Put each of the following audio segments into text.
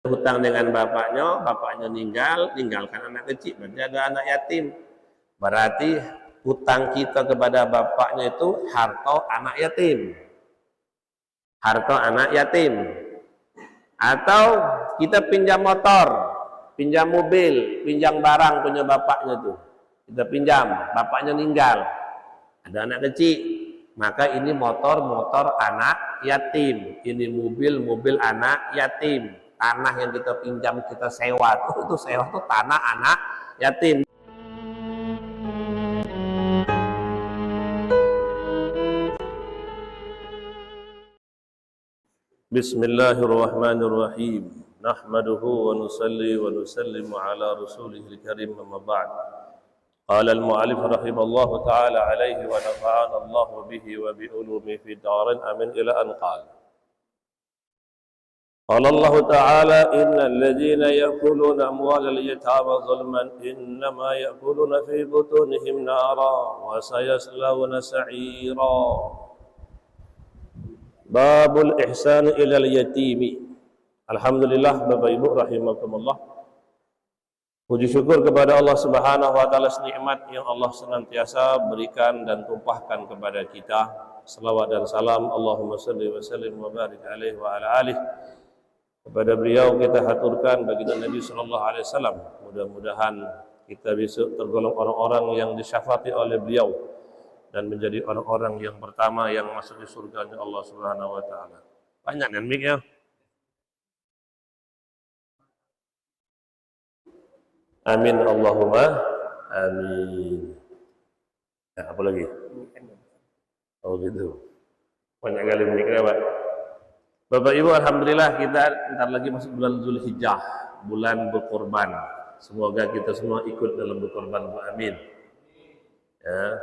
hutang dengan bapaknya ninggalkan anak kecil, berarti ada anak yatim. Berarti hutang kita kepada bapaknya itu harta anak yatim. Harta anak yatim. Atau kita pinjam motor, pinjam mobil, pinjam barang punya bapaknya tuh. Kita pinjam, bapaknya meninggal. Ada anak kecil, maka ini motor anak yatim. Ini mobil anak yatim. Tanah yang kita pinjam, kita sewa itu sewa tuh tanah anak yatim. Bismillahirrahmanirrahim. Nahmaduhu wa nusalli wa nusallimu ala rasulihil karim, amma ba'd. Qala al-mu'allif rahimallahu ta'ala alaihi wa nafa'ana Allahu bihi wa bi ulumi fi darin amin ila an qala. قال الله تعالى إن الذين يأكلون أموال اليتامى ظلما إنما يأكلون في بطونهم نارا وسيصلون سعيرا. Babul ihsan ilal yatimi. Alhamdulillah, Bapak Ibu rahimakumullah. Puji syukur kepada Allah Subhanahu wa taala nikmat yang Allah senantiasa berikan dan tumpahkan kepada kita. Selawat dan salam Allahumma shalli wa sallim wa barik alaihi wa ala alihi. Kepada beliau kita haturkan baginda Nabi sallallahu alaihi wasallam. Mudah-mudahan kita besok tergolong orang-orang yang disyafaati oleh beliau dan menjadi orang-orang yang pertama yang masuk di surganya Allah Subhanahu wa taala. Banyak kan mic-nya? Amin Allahumma amin. Ya, apa lagi? Oh gitu. Banyak kali mic-nya, Pak. Bapak Ibu, alhamdulillah kita ntar lagi masuk bulan Zulhijjah, bulan berkorban. Semoga kita semua ikut dalam berkorban, amin. Ya.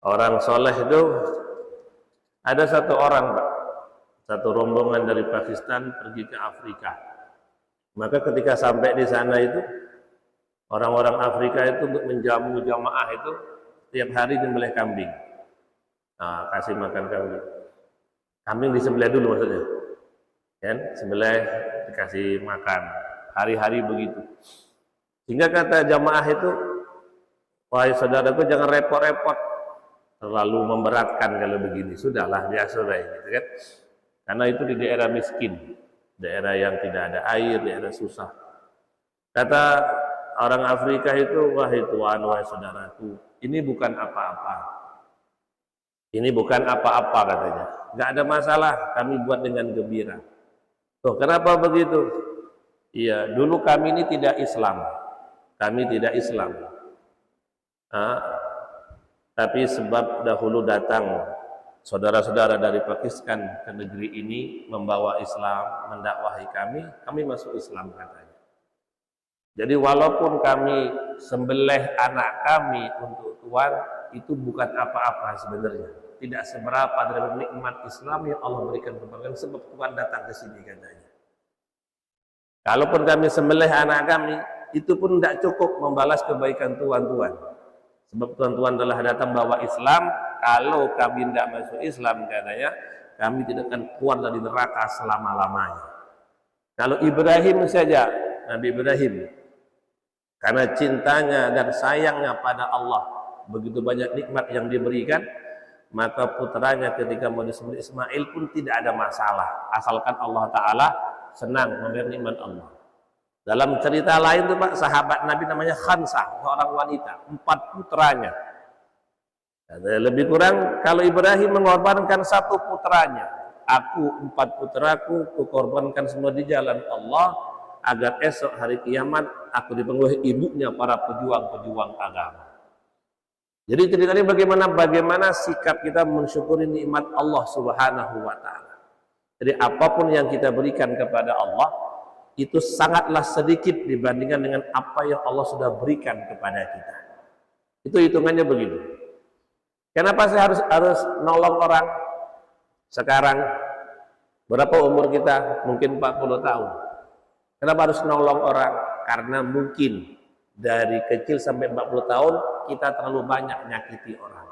Orang soleh itu ada satu orang, Pak, satu rombongan dari Pakistan pergi ke Afrika. Maka ketika sampai di sana itu orang-orang Afrika itu untuk menjamu jamaah itu tiap hari disembelih kambing. Nah, kasih makan kambing. Kambing disembelih dulu maksudnya, kan? Sembelih dikasih makan, hari-hari begitu. Sehingga kata jamaah itu, wahai saudaraku jangan repot-repot, terlalu memberatkan kalau begini. Sudahlah biasa lah, gitu kan? Karena itu di daerah miskin, daerah yang tidak ada air, daerah susah. Kata orang Afrika itu, wahai tuan, wahai saudaraku, ini bukan apa-apa. Ini bukan apa-apa katanya. Nggak ada masalah, kami buat dengan gembira. Tuh, kenapa begitu? Iya, dulu kami ini tidak Islam. Kami tidak Islam. Tapi sebab dahulu datang saudara-saudara dari Pakistan ke negeri ini membawa Islam, mendakwahi kami masuk Islam katanya. Jadi walaupun kami sembelih anak kami untuk tuan, itu bukan apa-apa sebenarnya. Tidak seberapa dari nikmat Islam yang Allah berikan kepada kami sebab Tuhan datang ke sini katanya. Kalaupun kami sembelih anak kami, itu pun tidak cukup membalas kebaikan tuan-tuan. Sebab tuan-tuan telah datang bawa Islam. Kalau kami tidak masuk Islam katanya, kami tidak akan keluar dari neraka selama-lamanya. Kalau Ibrahim saja, Nabi Ibrahim, karena cintanya dan sayangnya pada Allah, begitu banyak nikmat yang diberikan, maka putranya ketika mau disembelih Ismail pun tidak ada masalah, asalkan Allah Ta'ala senang memberi nikmat Allah. Dalam cerita lain tuh Pak, sahabat Nabi namanya Khansah, seorang wanita, 4 putranya. Lebih kurang kalau Ibrahim mengorbankan 1 putranya, aku 4 putraku kukorbankan semua di jalan Allah agar esok hari kiamat aku dipanggil ibunya para pejuang-pejuang agama. Jadi ceritanya bagaimana sikap kita mensyukuri nikmat Allah Subhanahu wa taala. Jadi apapun yang kita berikan kepada Allah itu sangatlah sedikit dibandingkan dengan apa yang Allah sudah berikan kepada kita. Itu hitungannya begitu. Kenapa saya harus nolong orang? Sekarang berapa umur kita? Mungkin 40 tahun. Kenapa harus nolong orang? Karena mungkin dari kecil sampai 40 tahun kita terlalu banyak nyakiti orang.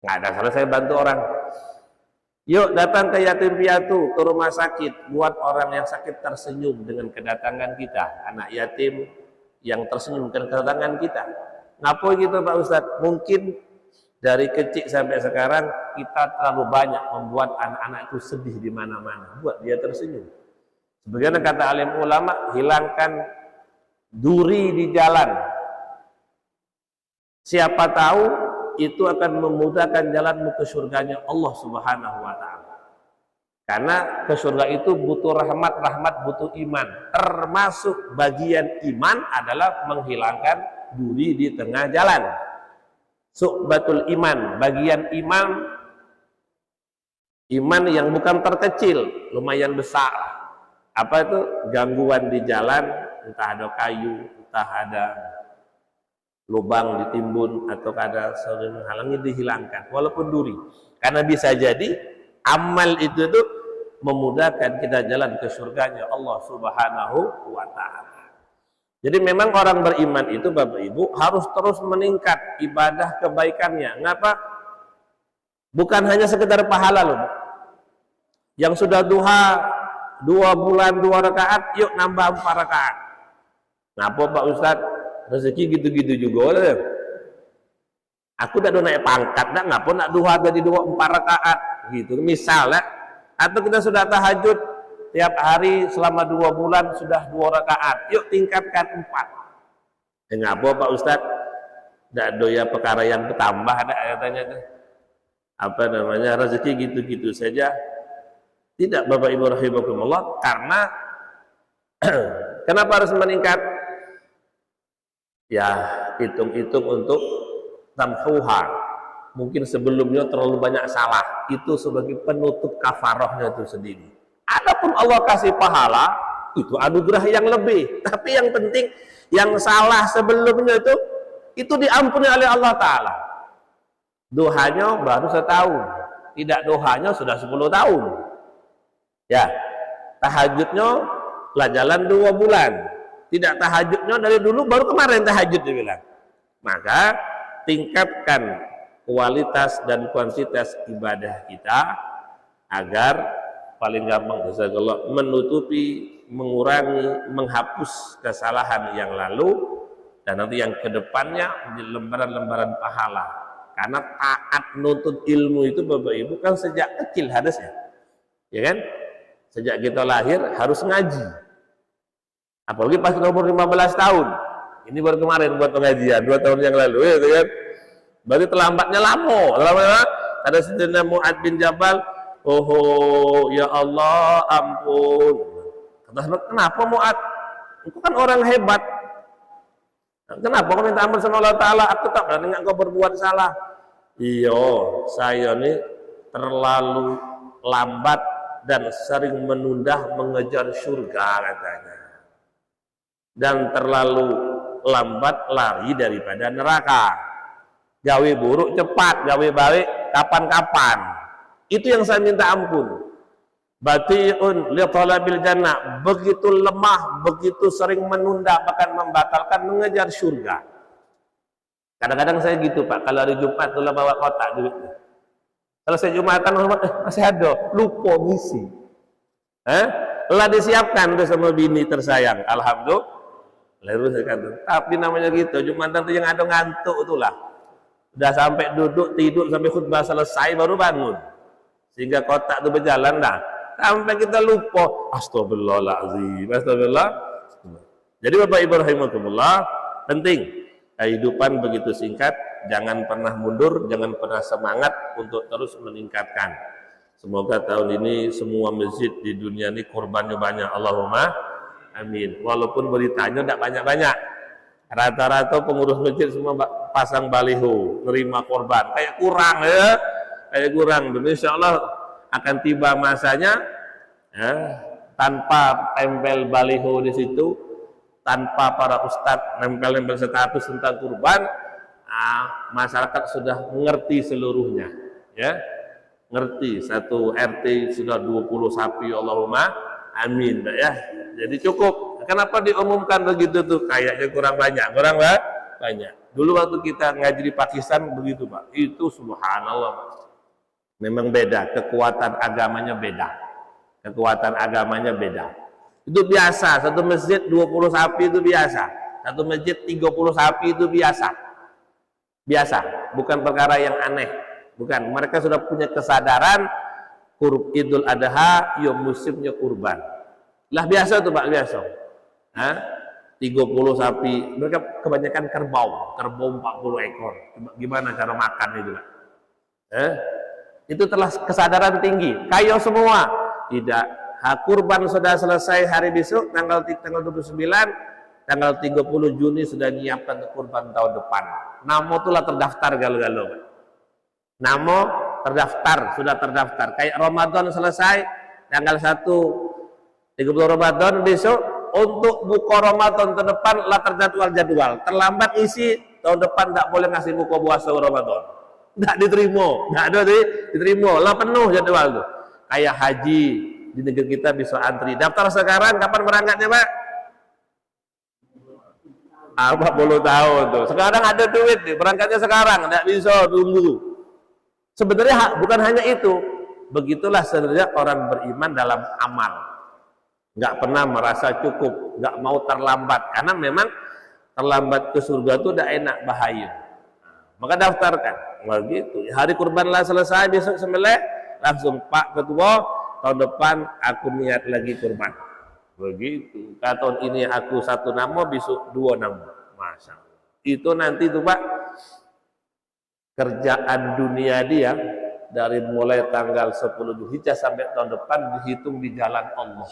Nggak ada salah saya bantu orang. Yuk datang ke yatim piatu, ke rumah sakit, buat orang yang sakit tersenyum dengan kedatangan kita. Anak yatim yang tersenyum dengan kedatangan kita. Ngapain gitu Pak Ustadz? Mungkin dari kecil sampai sekarang kita terlalu banyak membuat anak-anak itu sedih di mana-mana. Buat dia tersenyum. Sebagaimana kata alim ulama, hilangkan duri di jalan. Siapa tahu itu akan memudahkan jalanmu ke surganya Allah Subhanahu wa taala. Karena ke surga itu butuh rahmat butuh iman. Termasuk bagian iman adalah menghilangkan duri di tengah jalan. Su'batul iman, bagian iman yang bukan terkecil, lumayan besar. Apa itu? Gangguan di jalan, entah ada kayu, entah ada lubang ditimbun atau ada sesuatu menghalangi, dihilangkan walaupun duri, karena bisa jadi amal itu tuh memudahkan kita jalan ke surganya Allah Subhanahu wa taala. Jadi memang orang beriman itu Bapak Ibu harus terus meningkat ibadah kebaikannya. Ngapa? Bukan hanya sekedar pahala loh. Yang sudah duha 2 bulan 2 rakaat, yuk nambah 4 rakaat. Ngapa Pak Ustadz? Rezeki gitu-gitu juga. Aku udah naik pangkat, ngapa nak duha jadi 4 rakaat gitu. Misalnya, atau kita sudah tahajud tiap hari selama 2 bulan sudah 2 rakaat. Yuk tingkatkan 4. Ngapa Pak Ustadz? Nggak doya perkara yang bertambah ada katanya tuh. Apa namanya? Rezeki gitu-gitu saja. Tidak Bapak Ibu rahimakumullah, karena kenapa harus meningkat? Ya, hitung-hitung untuk tamhuha. Mungkin sebelumnya terlalu banyak salah. Itu sebagai penutup kafarahnya itu sendiri. Adapun Allah kasih pahala, itu anugerah yang lebih. Tapi yang penting, yang salah sebelumnya itu diampuni oleh Allah Ta'ala. Dohanya baru 1 tahun. Tidak dohanya sudah 10 tahun. Ya, tahajudnya telah jalan 2 bulan. Tidak tahajudnya dari dulu, baru kemarin tahajud dibilang. Maka tingkatkan kualitas dan kuantitas ibadah kita agar paling gampang menutupi, mengurangi, menghapus kesalahan yang lalu, dan nanti yang kedepannya menjadi lembaran-lembaran pahala. Karena taat nuntut ilmu itu Bapak Ibu kan sejak kecil harusnya, ya kan? Sejak kita lahir harus ngaji. Apalagi pas umur 15 tahun. Ini baru kemarin buat pengajian 2 tahun yang lalu, ya kan? Berarti terlambatnya lama. Ada Sayyidina Mu'ad bin Jabal, "Oh ya Allah, ampun." Kata sahabat, "Kenapa Mu'ad? Engkau kan orang hebat. Kenapa kau minta ampun sama Allah Ta'ala? Aku tak berani engkau berbuat salah." Iya, saya ini terlalu lambat dan sering menunda mengejar surga katanya. Dan terlalu lambat lari daripada neraka. Gawe buruk cepat, gawe baik kapan-kapan. Itu yang saya minta ampun. Bati'un li talabil jannah, begitu lemah, begitu sering menunda, bahkan membatalkan mengejar surga. Kadang-kadang saya gitu Pak, kalau hari Jumat tuh bawa kotak duitnya. Kalau saya Jumatan masih ada, lupa ngisi. Telah disiapkan tuh sama bini tersayang, alhamdulillah. Lalu saya kata, tapi namanya gitu, Jumatan tuh yang ada ngantuk itulah. Udah sampai duduk, tidur sampai khutbah selesai baru bangun. Sehingga kotak itu berjalan dah. Sampai kita lupa. Astagfirullahaladzim. Astagfirullah. Jadi Bapak Ibu rahimakumullah, penting kehidupan begitu singkat, jangan pernah mundur, jangan pernah semangat untuk terus meningkatkan. Semoga tahun ini semua masjid di dunia ini korbannya banyak. Allahumma amin. Walaupun beritanya tidak banyak-banyak. Rata-rata pengurus masjid semua pasang baliho, nerima korban. Kayak kurang ya. Kayak kurang. Dan insya Allah akan tiba masanya ya, tanpa tempel baliho di situ, tanpa para ustadz nempel-nempel status tentang kurban, masyarakat sudah mengerti seluruhnya. Ya, ngerti. Satu RT sudah 20 sapi, Allahumma amin. Ya, jadi cukup. Kenapa diumumkan begitu tuh? Kayaknya kurang banyak. Dulu waktu kita ngaji di Pakistan begitu Pak. Itu subhanallah Pak. Memang beda, kekuatan agamanya beda. Kekuatan agamanya beda. Itu biasa, satu masjid 20 sapi itu biasa. Satu masjid 30 sapi itu biasa. Biasa, bukan perkara yang aneh. Bukan, mereka sudah punya kesadaran Idul Adha, ya musimnya kurban. Lah biasa tuh Pak, biasa. 30 sapi, mereka kebanyakan kerbau 40 ekor. Gimana cara makan itu Pak? Itu telah kesadaran tinggi. Kayo semua. Tidak. Kurban sudah selesai hari besok, tanggal 29, tanggal 30 Juni sudah nyiapkan kurban tahun depan. Namo itulah terdaftar galau-galau. Namo terdaftar, sudah terdaftar. Kayak Ramadan selesai, tanggal 1, 30 Ramadan besok, untuk buka Ramadan tahun depan lah terjadwal-jadwal. Terlambat isi, tahun depan tak boleh ngasih buka puasa Ramadan. Tidak diterima, tidak ada diterima. Lah penuh jadwal tuh. Kayak haji di negeri kita bisa antri. Daftar sekarang, kapan berangkatnya Pak? 40 tahun tuh. Sekarang ada duit nih, berangkatnya sekarang, tidak bisa tunggu. Sebenarnya bukan hanya itu. Begitulah sebenarnya orang beriman dalam amal. Nggak pernah merasa cukup, nggak mau terlambat. Karena memang terlambat ke surga itu udah enak, bahaya. Maka daftarkan. Begitu. Hari kurban lah selesai, besok sembelih, langsung Pak Ketua, tahun depan aku niat lagi kurban. Begitu. Tahun ini aku 1 nama, besok 2 nama. Masya Allah. Itu nanti tuh Pak, kerjaan dunia dia dari mulai tanggal 10 Dzulhijjah sampai tahun depan dihitung di jalan Allah.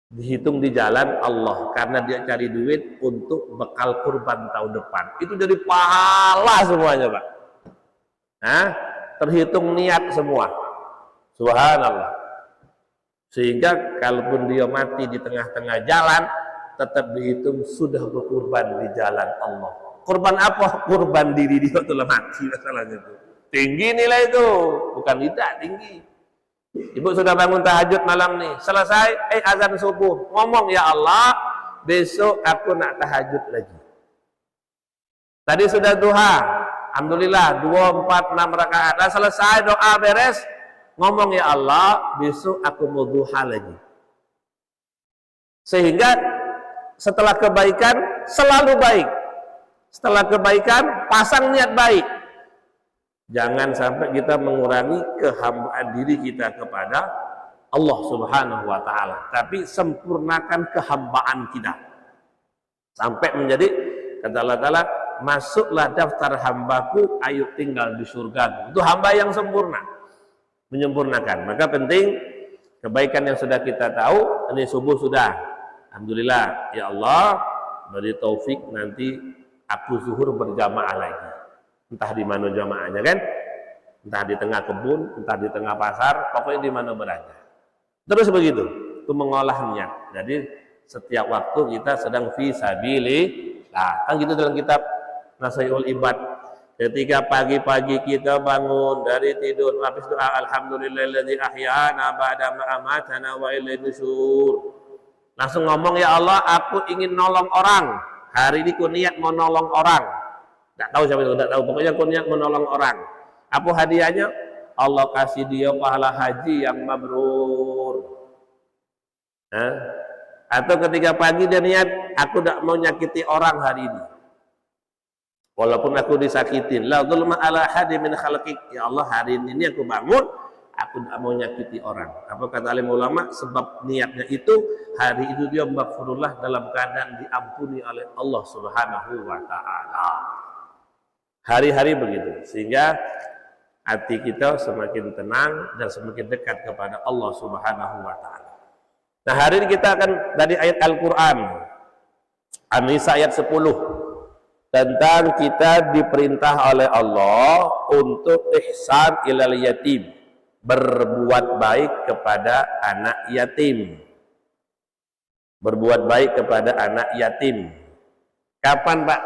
Dihitung di jalan Allah karena dia cari duit untuk bekal kurban tahun depan. Itu jadi pahala semuanya Pak. Terhitung niat semua. Subhanallah. Sehingga kalaupun dia mati di tengah-tengah jalan, tetap dihitung sudah berkurban di jalan Allah. Kurban apa? Kurban diri dia telah mati masalahnya itu. Tinggi nilai itu, bukan tidak tinggi. Ibu sudah bangun tahajud malam nih, selesai, azan subuh, ngomong ya Allah, besok aku nak tahajud lagi. Tadi sudah duha, alhamdulillah 2, 4, 6 rakaat. Dah selesai doa beres, ngomong ya Allah, besok aku mau duha lagi. Sehingga setelah kebaikan selalu baik. Setelah kebaikan pasang niat baik. Jangan sampai kita mengurangi kehambaan diri kita kepada Allah Subhanahu wa taala, tapi sempurnakan kehambaan kita. Sampai menjadi kata Allah Taala, masuklah daftar hambaku, ayo tinggal di surga. Itu hamba yang sempurna, menyempurnakan. Maka penting kebaikan yang sudah kita tahu, ini subuh sudah. Alhamdulillah, ya Allah beri taufik nanti aku zuhur berjamaah lagi. Entah di mana jamaahnya kan, entah di tengah kebun, entah di tengah pasar, pokoknya di mana berada. Terus begitu, itu mengolah niat. Jadi setiap waktu kita sedang fi sabilillah. Kan gitu dalam kitab Nasihatul Ibad. Ketika pagi-pagi kita bangun dari tidur, habis doa alhamdulillahilladzi ahyana ba'da ma amatana wa ilaihi nusyur. Langsung ngomong ya Allah, aku ingin nolong orang. Hari ini ku niat mau nolong orang. Tidak tahu siapa itu, tidak tahu. Pokoknya aku niat menolong orang. Apa hadiahnya? Allah kasih dia pahala haji yang mabrur. Atau ketika pagi dia niat, aku tidak mau nyakiti orang hari ini. Walaupun aku disakitin. La dzulma ala hadi min khalqik. Ya Allah, hari ini aku bangun, aku tidak mau nyakiti orang. Apa kata alim ulama? Sebab niatnya itu, hari itu dia maghfurullah dalam keadaan diampuni oleh Allah Subhanahu wa ta'ala. Hari-hari begitu, sehingga hati kita semakin tenang dan semakin dekat kepada Allah Subhanahu wa ta'ala. Nah, hari ini kita akan dari ayat Al-Quran An-Nisa ayat 10 tentang kita diperintah oleh Allah untuk ihsan ilal yatim, berbuat baik kepada anak yatim. Berbuat baik kepada anak yatim. Kapan Pak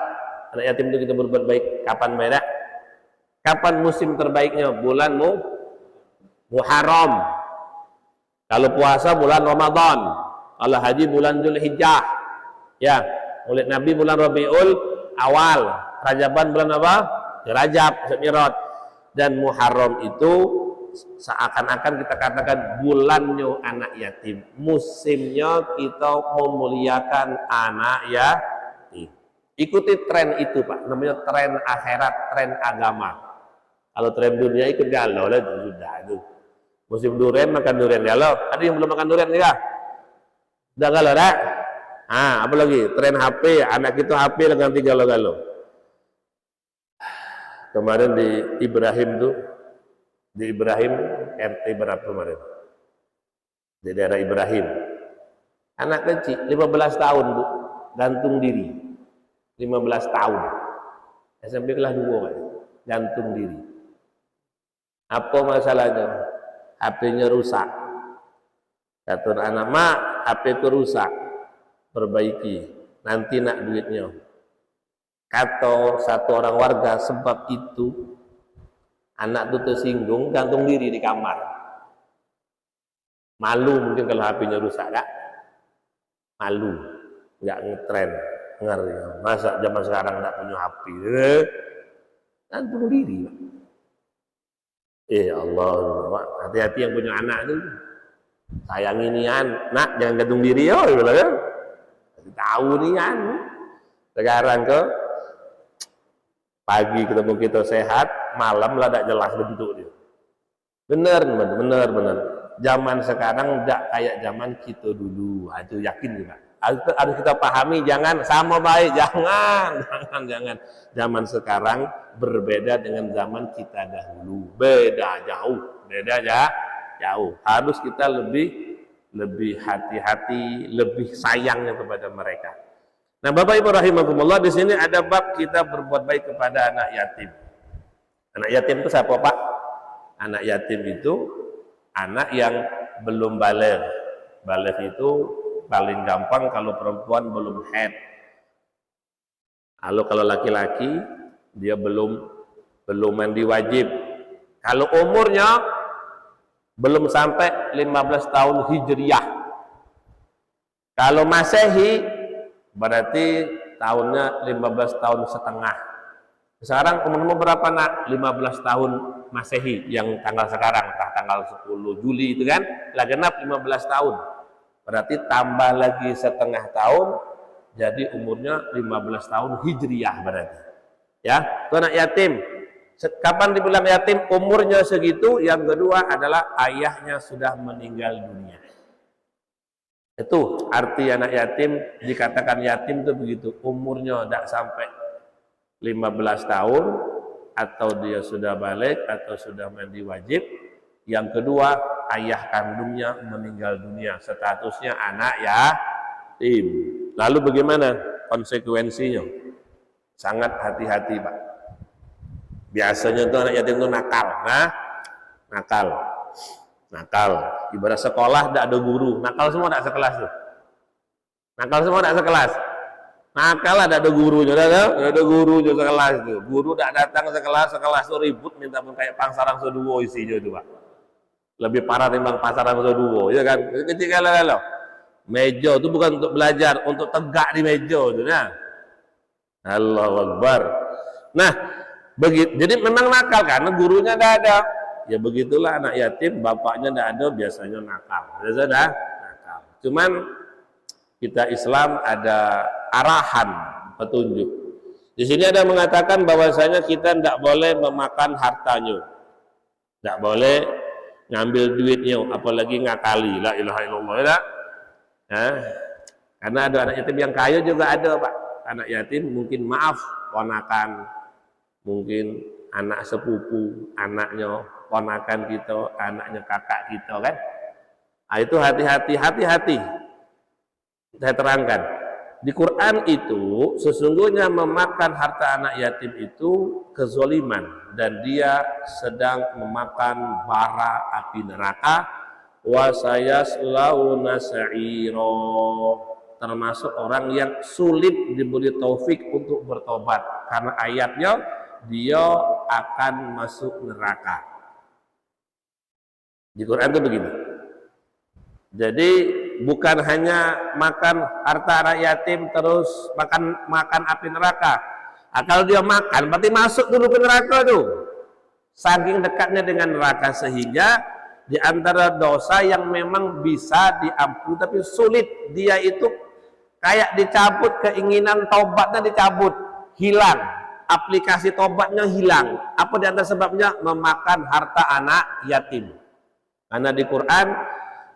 anak yatim itu kita berbuat baik? Kapan merah? Kapan musim terbaiknya? Bulan Muharram. Kalau puasa bulan Ramadan. Kalau haji bulan Dzulhijjah. Ya, Maulid Nabi bulan Rabiul Awal. Rajaban bulan apa? Rajab, Mi'raj. Dan Muharram itu seakan-akan kita katakan bulannya anak yatim, musimnya kita memuliakan anak yatim. Ikuti tren itu Pak, namanya tren akhirat, tren agama. Kalau tren dunia ikut galau lah, sudah itu. Musim durian makan durian galau. Ada yang belum makan durian ya? Udah galau dah. Apa lagi? Tren HP, anak kita HP lah ganti galau-galau. Kemarin di Ibrahim tuh, di Ibrahim RT berapa kemarin? Di daerah Ibrahim. Anak kecil 15 tahun Bu, gantung diri. 15 tahun. SMP kelas 2 kan, gantung diri. Apa masalahnya? HP-nya rusak. Kata anak, "Mak, HP ku rusak. Perbaiki. Nanti nak duitnya." Kata satu orang warga, sebab itu anak itu tersinggung, gantung diri di kamar. Malu mungkin kalau HP-nya rusak, kan? Malu, nggak ngetren, ngeri. Masa zaman sekarang nggak punya HP? Gantung diri. Allah, hati-hati yang punya anak itu. Sayang ini nak, jangan gantung diri ya, kan? Tahu nih kan. Sekarang kok pagi ketemu kita sehat, malam lah tidak jelas bentuk dia. Benar. Zaman sekarang tidak kayak zaman kita dulu. Itu yakin juga. Harus kita pahami, jangan sama baik, jangan. Zaman sekarang berbeda dengan zaman kita dahulu. Beda jauh. Harus kita lebih hati-hati, lebih sayangnya kepada mereka. Nah, Bapak Ibu rahimakumullah, di sini ada bab kita berbuat baik kepada anak yatim. Anak yatim itu siapa, Pak? Anak yatim itu anak yang belum baligh. Baligh itu paling gampang kalau perempuan belum haid. Kalau laki-laki dia belum mandi wajib. Kalau umurnya belum sampai 15 tahun Hijriyah. Kalau Masehi berarti tahunnya 15 tahun setengah. Sekarang umurmu berapa nak? 15 tahun Masehi yang tanggal sekarang, tanggal 10 Juli itu kan, lah genap 15 tahun. Berarti tambah lagi setengah tahun, jadi umurnya 15 tahun Hijriyah berarti. Ya, itu anak yatim. Kapan dibilang yatim? Umurnya segitu. Yang kedua adalah ayahnya sudah meninggal dunia. Itu arti anak yatim. Dikatakan yatim itu begitu, umurnya tidak sampai 15 tahun, atau dia sudah balik atau sudah mandi wajib. Yang kedua, ayah kandungnya meninggal dunia, statusnya anak yatim. Lalu bagaimana konsekuensinya? Sangat hati-hati Pak. Biasanya tuh anak yatim itu nakal. Ibarat sekolah tidak ada guru, nakal semua tidak sekelas tuh. Nakal ada gurunya, ada gurunya sekelas tuh. Guru tidak datang sekelas tuh ribut, minta pun kayak pangsarang seduo isinya itu Pak. Lebih parah timbang pasaran seduo, ya kan? Ketika lalu meja itu bukan untuk belajar, untuk tegak di meja itu. Nah, Allahu Akbar. Nah, begitu. Jadi memang nakal karena gurunya tidak ada. Ya begitulah anak yatim, bapaknya tidak ada, biasanya nakal. Nakal. Cuman kita Islam ada arahan, petunjuk. Di sini ada mengatakan bahwasanya kita tidak boleh memakan hartanya, tidak boleh ngambil duitnya, apalagi ngakali. La ilaha illallah. Ya? Nah, karena ada anak yatim yang kaya juga ada Pak. Anak yatim mungkin maaf ponakan, mungkin anak sepupu, anaknya ponakan kita, anaknya kakak kita kan. Nah, itu hati-hati. Saya terangkan. Di Quran itu sesungguhnya memakan harta anak yatim itu kezoliman, dan dia sedang memakan bara api neraka. Wa sayaslauna sa'ira, termasuk orang yang sulit diberi taufik untuk bertobat karena ayatnya dia akan masuk neraka. Di Quran itu begini. Jadi bukan hanya makan harta anak yatim terus makan api neraka. Kalau dia makan berarti masuk dulu ke neraka tuh. saking dekatnya dengan neraka, sehingga di antara dosa yang memang bisa diampuni tapi sulit, dia itu kayak dicabut keinginan tobatnya, dicabut, hilang, aplikasi tobatnya hilang. Apa di antara sebabnya? Memakan harta anak yatim. Karena di Quran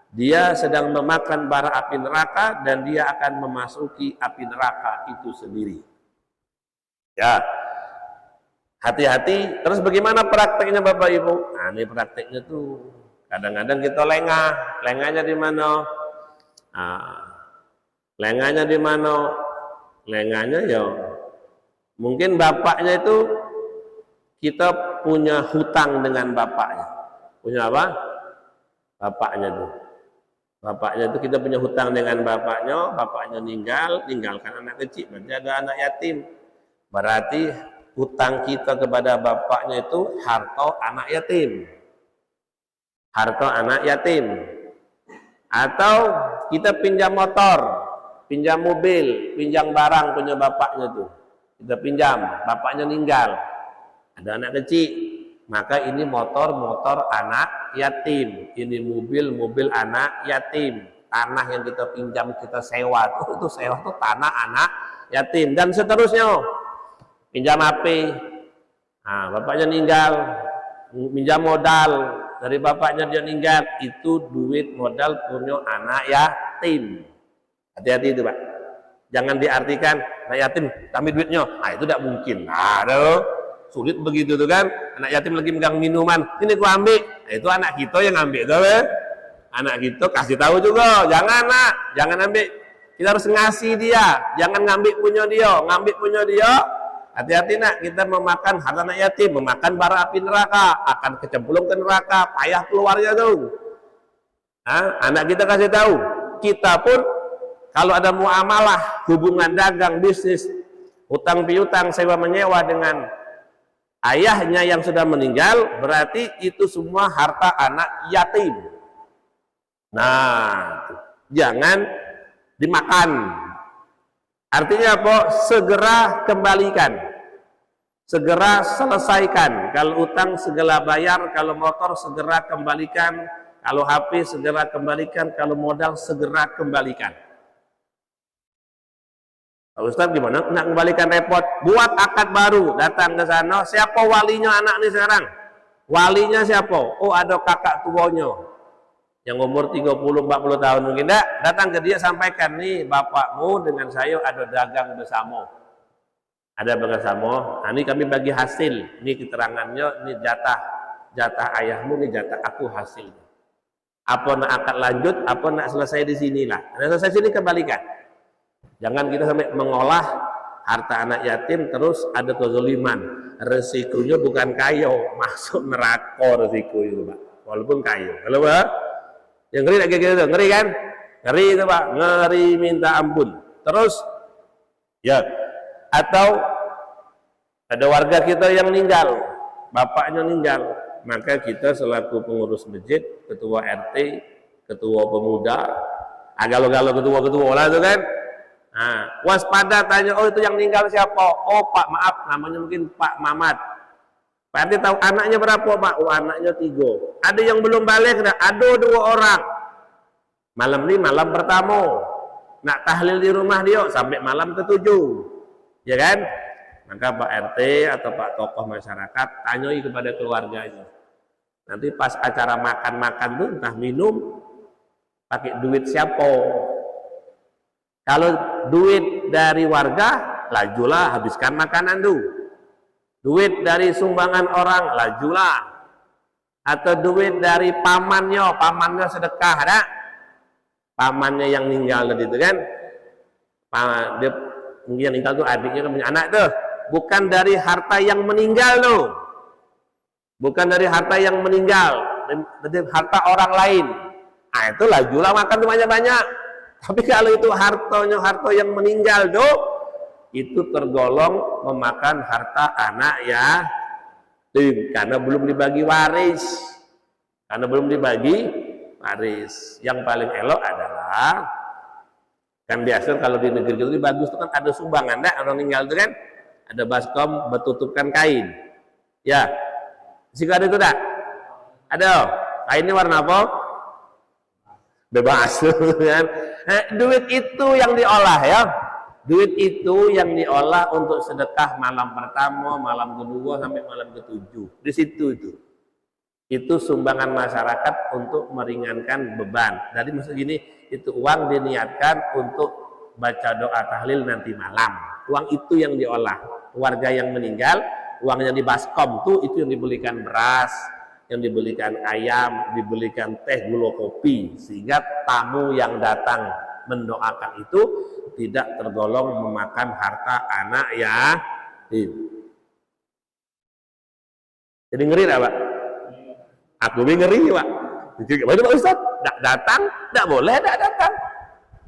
dia sedang memakan bara api neraka dan dia akan memasuki api neraka itu sendiri. Ya, hati-hati. Terus bagaimana prakteknya Bapak Ibu? Nah, ini prakteknya tuh kadang-kadang kita lengah. Lengahnya di mana? Nah, lengahnya di mana? Lengahnya ya mungkin bapaknya itu kita punya hutang dengan bapaknya. Punya apa? Bapaknya tuh. Bapaknya itu kita punya hutang dengan bapaknya ninggalkan anak kecil, berarti ada anak yatim. Berarti hutang kita kepada bapaknya itu harta anak yatim. Harta anak yatim. Atau kita pinjam motor, pinjam mobil, pinjam barang punya bapaknya tuh. Kita pinjam, bapaknya meninggal. Ada anak kecil, maka ini motor anak yatim. Ini mobil anak yatim. Tanah yang kita pinjam, kita sewa itu sewa tuh tanah anak yatim, dan seterusnya. Pinjam HP, nah, bapaknya meninggal, pinjam modal dari bapaknya, dia meninggal, itu duit modal punya anak yatim. Hati-hati itu Pak, jangan diartikan anak yatim kami duitnya, nah itu tidak mungkin. Aduh, sulit begitu tuh kan. Anak yatim lagi megang minuman, ini gua ambil, nah, itu anak kita yang ambil tuh kan. Anak kita kasih tahu juga, jangan nak, jangan ambil, kita harus ngasih dia, jangan ngambil punya dia. Hati-hati nak, kita memakan harta anak yatim, memakan bara api neraka, akan kecemplung ke neraka, payah keluarnya tuh. Nah, anak kita kasih tahu. Kita pun kalau ada muamalah, hubungan dagang, bisnis, hutang piutang, sewa menyewa dengan ayahnya yang sudah meninggal, berarti itu semua harta anak yatim. Nah, jangan dimakan. Artinya apa? Segera kembalikan, segera selesaikan. Kalau utang segera bayar, kalau motor segera kembalikan, kalau HP segera kembalikan, kalau modal segera kembalikan. Pak Ustaz gimana? Nak kembalikan repot, buat akad baru, datang ke sana. Siapa walinya anak ini sekarang? Walinya siapa? Oh, ada kakak tuanya yang umur 30-40 tahun mungkin. Datang ke dia, sampaikan, nih bapakmu dengan saya ada dagang bersama. Ada bersama. Nah, ini kami bagi hasil. Ini keterangannya, ini jatah ayahmu, ini jatah aku hasilnya. Apa nak akad lanjut, apa nak selesai di sinilah. Nah, selesai sini kembalikan. Jangan kita sampai mengolah harta anak yatim terus ada kezaliman. Resikonya bukan kayo, masuk neraka resiko itu Pak. Walaupun kayo. Kalau Pak, yang ngeri lagi gitu, ngeri kan? Ngeri itu Pak, ngeri minta ampun. Terus ya, atau ada warga kita yang meninggal, bapaknya meninggal, maka kita selaku pengurus masjid, ketua RT, ketua pemuda, galau-galau ketua-ketua lah itu kan. Nah, waspada, tanya, oh itu yang meninggal siapa? Oh Pak, maaf, namanya mungkin Pak Mamat. Pak RT tahu anaknya berapa Pak? Oh anaknya 3. Ada yang belum balik, ada 2 orang. Malam ini malam pertama, nak tahlil di rumah dia sampai malam ke-7, ya kan? Maka Pak RT atau Pak tokoh masyarakat tanyai kepada keluarganya. Nanti pas acara makan-makan tuh entah minum pakai duit siapa. Kalau duit dari warga, lajulah habiskan makanan tuh. Duit dari sumbangan orang, lajulah. Atau duit dari pamannya sedekah, ada? Pamannya yang meninggal tadi itu kan? Dia mungkin yang meninggal tuh adiknya kan punya anak tuh. Bukan dari harta yang meninggal tuh. Bukan dari harta yang meninggal, dari harta orang lain. Nah itu lajulah makan tuh banyak-banyak. Tapi kalau itu hartanya harta yang meninggal tuh, itu tergolong memakan harta anak yatim karena belum dibagi waris. Karena belum dibagi waris. Yang paling elok adalah kan biasa kalau di negeri itu bagus itu kan ada sumbangan, orang meninggal itu kan ada baskom bertutupkan kain. Ya. Jika ada itu tak? Ada. Kainnya warna apa? Bebas. Kan? Nah, duit itu yang diolah ya. Duit itu yang diolah untuk sedekah malam pertama, malam kedua sampai malam ketujuh. Di situ itu. Itu sumbangan masyarakat untuk meringankan beban. Jadi maksud gini, itu uang diniatkan untuk baca doa tahlil nanti malam. Uang itu yang diolah. Warga yang meninggal, uang yang di baskom tuh itu yang dibelikan beras, yang dibelikan ayam, dibelikan teh, gula, kopi, sehingga tamu yang datang mendoakan itu tidak tergolong memakan harta anak yatim. Jadi ngeri tak Pak? Aku ngeri Pak. Bagaimana Pak Ustaz? Tak datang, tak boleh, tak datang.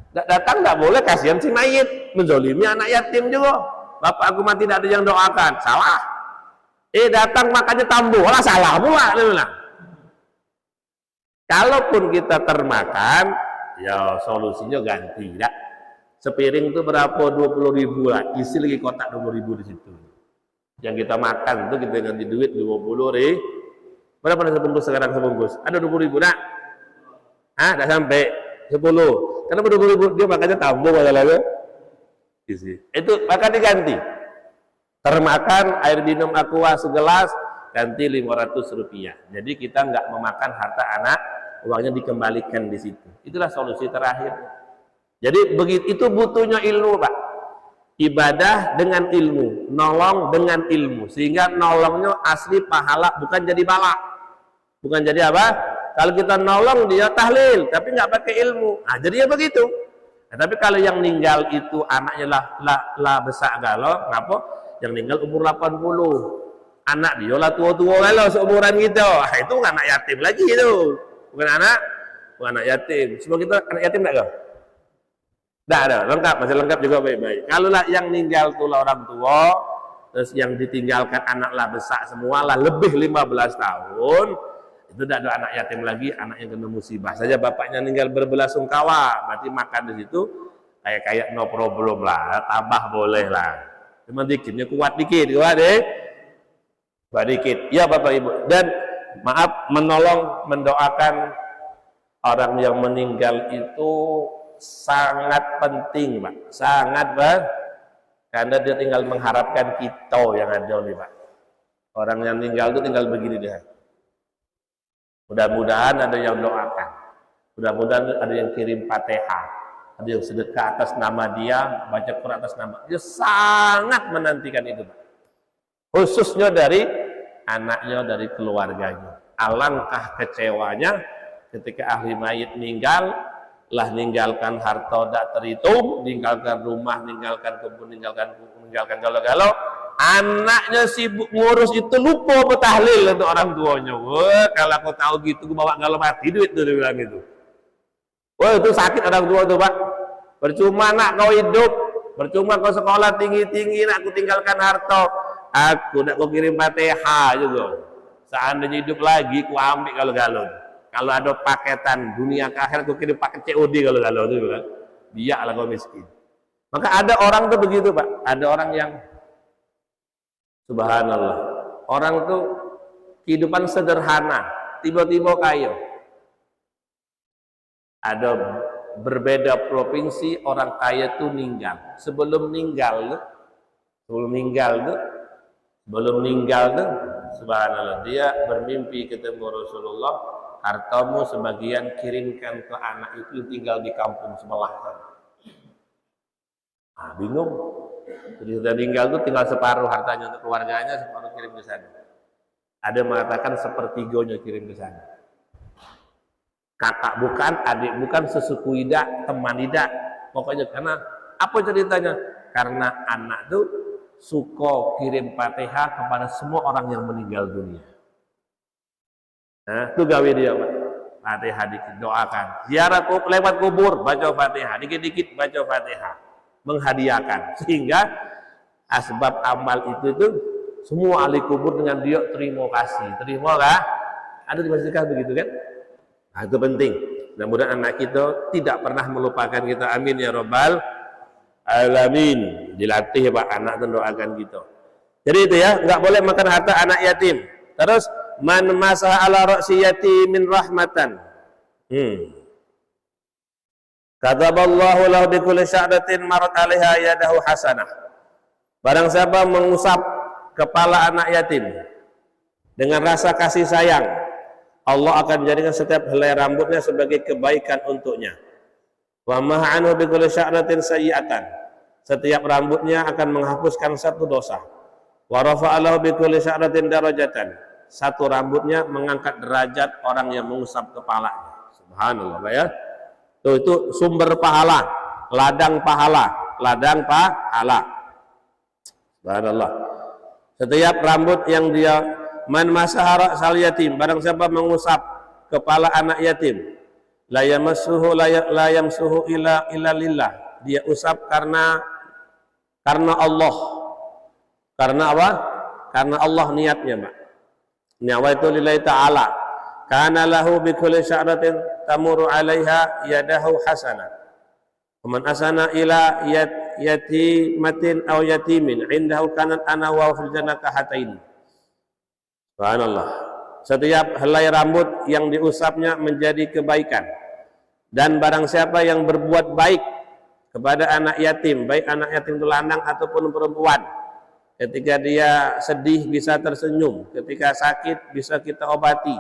Tak datang, tak boleh, kasihan si mayit, menzolimi anak yatim juga. Bapak aku mati tidak ada yang doakan, salah. Datang makanya tambuh, lah salah pula. Kalaupun kita termakan, ya solusinya ganti, tak? Sepiring itu berapa? 20.000 lah, isi lagi kotak 20.000 di situ. Yang kita makan itu kita ganti duit 20.000. Berapa nih sebungkus sekarang sebungkus? Ada 20.000 nak? Tak sampai 10. Kenapa 20.000? Dia makanya tambuh lagi. Isi. Itu maka diganti. Termakan air minum aqua segelas ganti 500 rupiah. Jadi kita nggak memakan harta anak, uangnya dikembalikan di situ. Itulah solusi terakhir. Jadi begitu itu butuhnya ilmu Pak. Ibadah dengan ilmu, nolong dengan ilmu, sehingga nolongnya asli pahala, bukan jadi bala, bukan jadi apa? Kalau kita nolong dia tahlil, tapi nggak pakai ilmu, nah jadinya begitu. Nah, tapi kalau yang meninggal itu anaknya lah besar galau, ngapa? Yang meninggal umur 80, anak dia lah tua-tua galau seumuran gitu, nah, itu anak yatim lagi itu, bukan anak yatim. Semua kita anak yatim nggak kau? Tidak ada, lengkap, masih lengkap juga baik-baik. Kalau lah yang meninggal itu lah orang tua, terus yang ditinggalkan anak lah besar semua lah lebih 15 tahun, itu tidak ada anak yatim lagi, anak yang kena musibah saja bapaknya meninggal berbelasungkawa, berarti makan di situ kayak no problem lah, tambah boleh lah. Cuma dikitnya kuat dikit, kuat dikit. Ya Bapak Ibu, dan maaf menolong, mendoakan orang yang meninggal itu sangat penting Pak, sangat Pak, karena dia tinggal mengharapkan kita yang ada nih Pak. Orang yang meninggal itu tinggal begini dia. Mudah-mudahan ada yang doakan, mudah-mudahan ada yang kirim Fatihah, ada yang sedekah atas nama dia, baca Quran atas nama dia, sangat menantikan itu Pak. Khususnya dari anaknya, dari keluarganya. Alangkah kecewanya ketika ahli mayit meninggal, lah meninggalkan harta tak terhitung, meninggalkan rumah, meninggalkan kebun, meninggalkan galau-galau, anaknya sibuk ngurus itu, lupa bertahlil untuk orang tuanya. Wah, kalau aku tahu gitu, aku bawa galau mati duit tuh, dia bilang gitu. Wah, itu sakit orang tua tuh Pak. Percuma nak kau hidup, percuma kau sekolah tinggi-tinggi, nak aku tinggalkan harta, aku nak kau kirim Fatihah juga. Seandainya hidup lagi, aku ambil galau-galau. Kalau ada paketan dunia ke akhirat, aku kirim paket COD kalau itu bilang, biarlah kau miskin. Maka ada orang tuh begitu Pak, ada orang yang subhanallah, orang tuh kehidupan sederhana, tiba-tiba kaya. Ada berbeda provinsi, orang kaya tuh meninggal. Sebelum meninggal tuh, subhanallah, dia bermimpi ketemu Rasulullah. Hartamu sebagian kirimkan ke anak itu tinggal di kampung sebelah sana. Bingung. Jadi sudah meninggal itu tinggal separuh hartanya untuk keluarganya, separuh kirim ke sana. Ada mengatakan sepertiganya kirim ke sana. Kakak bukan, adik bukan, sesuku tidak, teman tidak. Pokoknya karena apa ceritanya? Karena anak itu suka kirim Fatihah kepada semua orang yang meninggal dunia. Nah, itu gawe dia Pak. Fatihah dikit, doakan. Ziarah lewat kubur, baca Fatihah. Dikit-dikit baca Fatihah. Menghadiahkan. Sehingga asbab amal itu semua ahli kubur dengan dia terima kasih. Terima kah? Ada di masjid begitu kan? Nah, itu penting. Mudah-mudahan anak kita tidak pernah melupakan kita. Amin ya Rabbal Alamin. Dilatih Pak anak itu doakan kita. Jadi itu ya, nggak boleh makan harta anak yatim. Terus man masaha ala ra'si yatimin rahmatan. Kataballahu lahu bi kulli sya'ratin marat 'alaiha yadahu hasanah. Barang siapa mengusap kepala anak yatim dengan rasa kasih sayang, Allah akan menjadikan setiap helai rambutnya sebagai kebaikan untuknya. Wa mah'anu bi kulli sya'ratin sayyi'atan. Setiap rambutnya akan menghapuskan satu dosa. Wa rafa'alahu bi kulli sya'ratin darajatan. Satu rambutnya mengangkat derajat orang yang mengusap kepalanya. Subhanallah, ya. Itu sumber pahala, ladang pahala, ladang pahala. Subhanallah. Setiap rambut yang dia man masahara sal yatim, barang siapa mengusap kepala anak yatim, la yamassuhu la yamsuhu illa lillah. Dia usap karena Allah. Karena apa? Karena Allah niatnya, Pak. Niat itu lillahi ta'ala. Kana lahu bi kulli sya'ratin tamuru 'alaiha yadahu hasanah. Man asana ila yatimatin aw yatimin indahu kanat ana wa fil jannati hataini. Subhanallah. Setiap helai rambut yang diusapnya menjadi kebaikan. Dan barang siapa yang berbuat baik kepada anak yatim, baik anak yatim itu lanang ataupun perempuan, ketika dia sedih bisa tersenyum, ketika sakit bisa kita obati,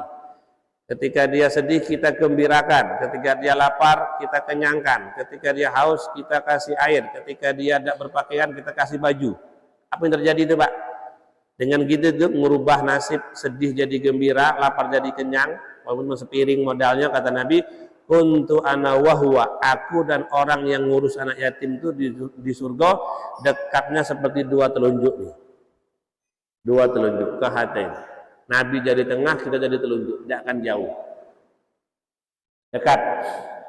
ketika dia sedih kita gembirakan, ketika dia lapar kita kenyangkan, ketika dia haus kita kasih air, ketika dia tidak berpakaian kita kasih baju. Apa yang terjadi itu, Pak? Dengan gitu itu merubah nasib sedih jadi gembira, lapar jadi kenyang, walaupun sepiring modalnya, kata Nabi, kuntu ana wahwa, aku dan orang yang ngurus anak yatim itu di surga dekatnya seperti dua telunjuk nih. Dua telunjuk ke hati. Nabi jadi tengah, kita jadi telunjuk, tidak akan jauh. Dekat.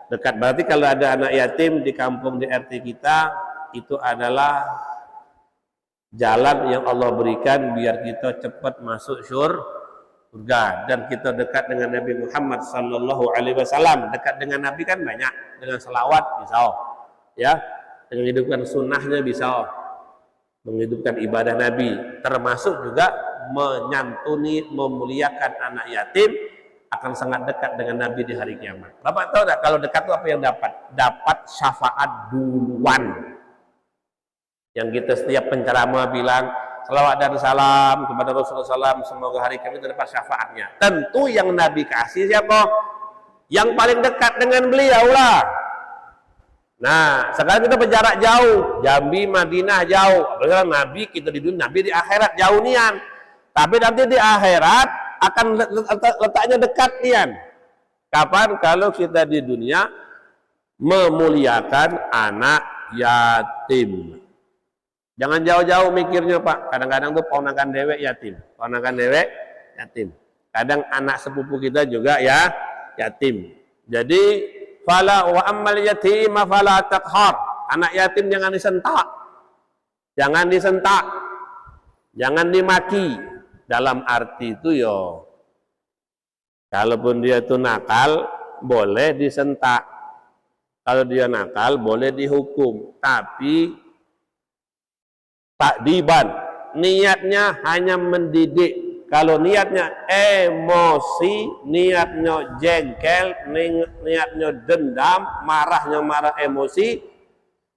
Dekat berarti kalau ada anak yatim di kampung di RT kita, itu adalah jalan yang Allah berikan biar kita cepat masuk surga, dan kita dekat dengan Nabi Muhammad sallallahu alaihi wasallam. Dekat dengan Nabi kan banyak, dengan selawat bisa, ya, dengan menghidupkan sunnahnya bisa, menghidupkan ibadah Nabi, termasuk juga menyantuni, memuliakan anak yatim, akan sangat dekat dengan Nabi di hari kiamat. Bapak tahu tak kalau dekat itu apa yang dapat? Dapat syafaat duluan. Yang kita setiap penceramah bilang selawat dan salam kepada Rasulullah SAW, semoga hari kiamat dapat syafaatnya. Tentu yang Nabi kasih siapa? Yang paling dekat dengan beliau lah. Nah, sekarang kita berjarak jauh, Jambi, Madinah jauh. Apalagi Nabi kita di dunia, Nabi di akhirat jauh nian. Tapi nanti di akhirat akan letaknya dekat nian. Kapan? Kalau kita di dunia memuliakan anak yatim. Jangan jauh-jauh mikirnya, Pak. Kadang-kadang tuh ponakan dewek yatim. Ponakan dewek yatim. Kadang anak sepupu kita juga ya yatim. Jadi fala wa ammal yatim fala taqhar. Anak yatim jangan disentak. Jangan disentak. Jangan dimaki. Dalam arti itu yo, kalaupun dia itu nakal boleh disentak. Kalau dia nakal boleh dihukum. Tapi takdiban, niatnya hanya mendidik. Kalau niatnya emosi, niatnya jengkel, niatnya dendam, marahnya marah emosi,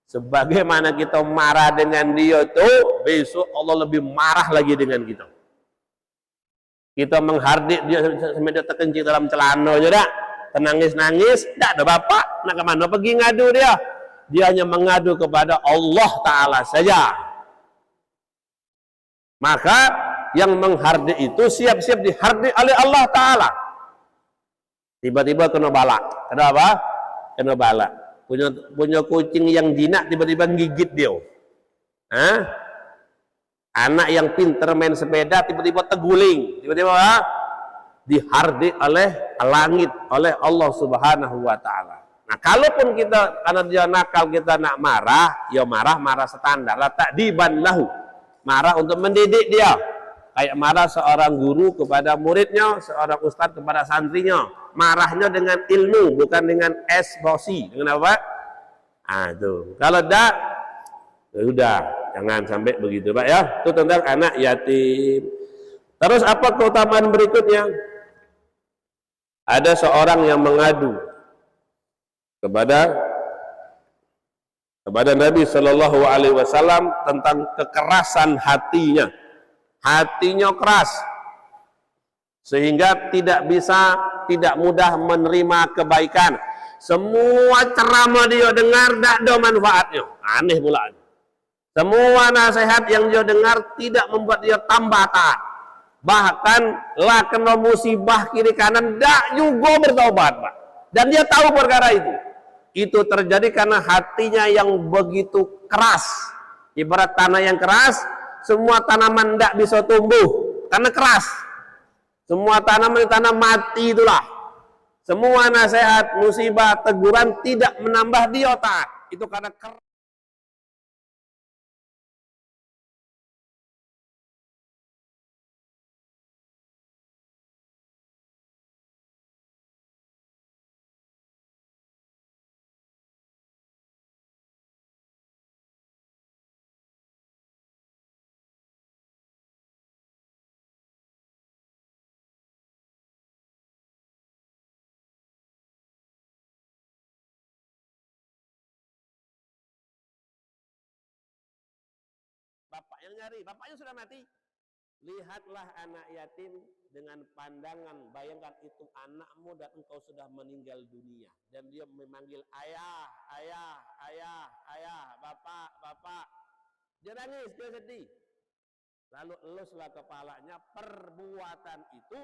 sebagaimana kita marah dengan dia tuh, besok Allah lebih marah lagi dengan kita. Kita menghardik dia sampai dia terkencing dalam celana aja, tenangis-nangis, tidak ada bapak, nak kemana pergi ngadu dia? Dia hanya mengadu kepada Allah Ta'ala saja. Maka yang menghardik itu siap-siap dihardik oleh Allah Ta'ala. Tiba-tiba kena bala. Kenapa? Kena bala. Punya kucing yang jinak tiba-tiba gigit dia. Hah? Anak yang pinter main sepeda tiba-tiba terguling. Tiba-tiba dihardik oleh langit, oleh Allah Subhanahu wa Ta'ala. Nah, kalaupun kita karena dia nakal kita nak marah, ya marah standar. Takdiban lahu. Marah untuk mendidik dia. Kayak marah seorang guru kepada muridnya, seorang ustadz kepada santrinya. Marahnya dengan ilmu, bukan dengan emosi. Dengan apa? Ah, itu. Kalau tidak, ya udah, jangan sampai begitu, Pak ya. Itu tentang anak yatim. Terus apa keutamaan berikutnya? Ada seorang yang mengadu kepada Nabi Shallallahu Alaihi Wasallam tentang kekerasan hatinya. Hatinya keras sehingga tidak mudah menerima kebaikan. Semua ceramah dia dengar tidak ada manfaatnya. Aneh pula. Semua nasihat yang dia dengar tidak membuat dia tambah taat. Bahkan lah kena musibah kiri kanan tidak juga bertobat, Pak. Dan dia tahu perkara itu. Itu terjadi karena hatinya yang begitu keras. Ibarat tanah yang keras, semua tanaman tidak bisa tumbuh karena keras. Semua tanaman tanah mati itulah. Semua nasihat, musibah, teguran tidak menambah dia taat. Itu karena keras. Bapak yang nyari, bapaknya sudah mati. Lihatlah anak yatim dengan pandangan, bayangkan itu anakmu dan engkau sudah meninggal dunia. Dan dia memanggil ayah, ayah, ayah, ayah, bapak, bapak. Dia nangis, dia sedih. Lalu eluslah kepalanya, perbuatan itu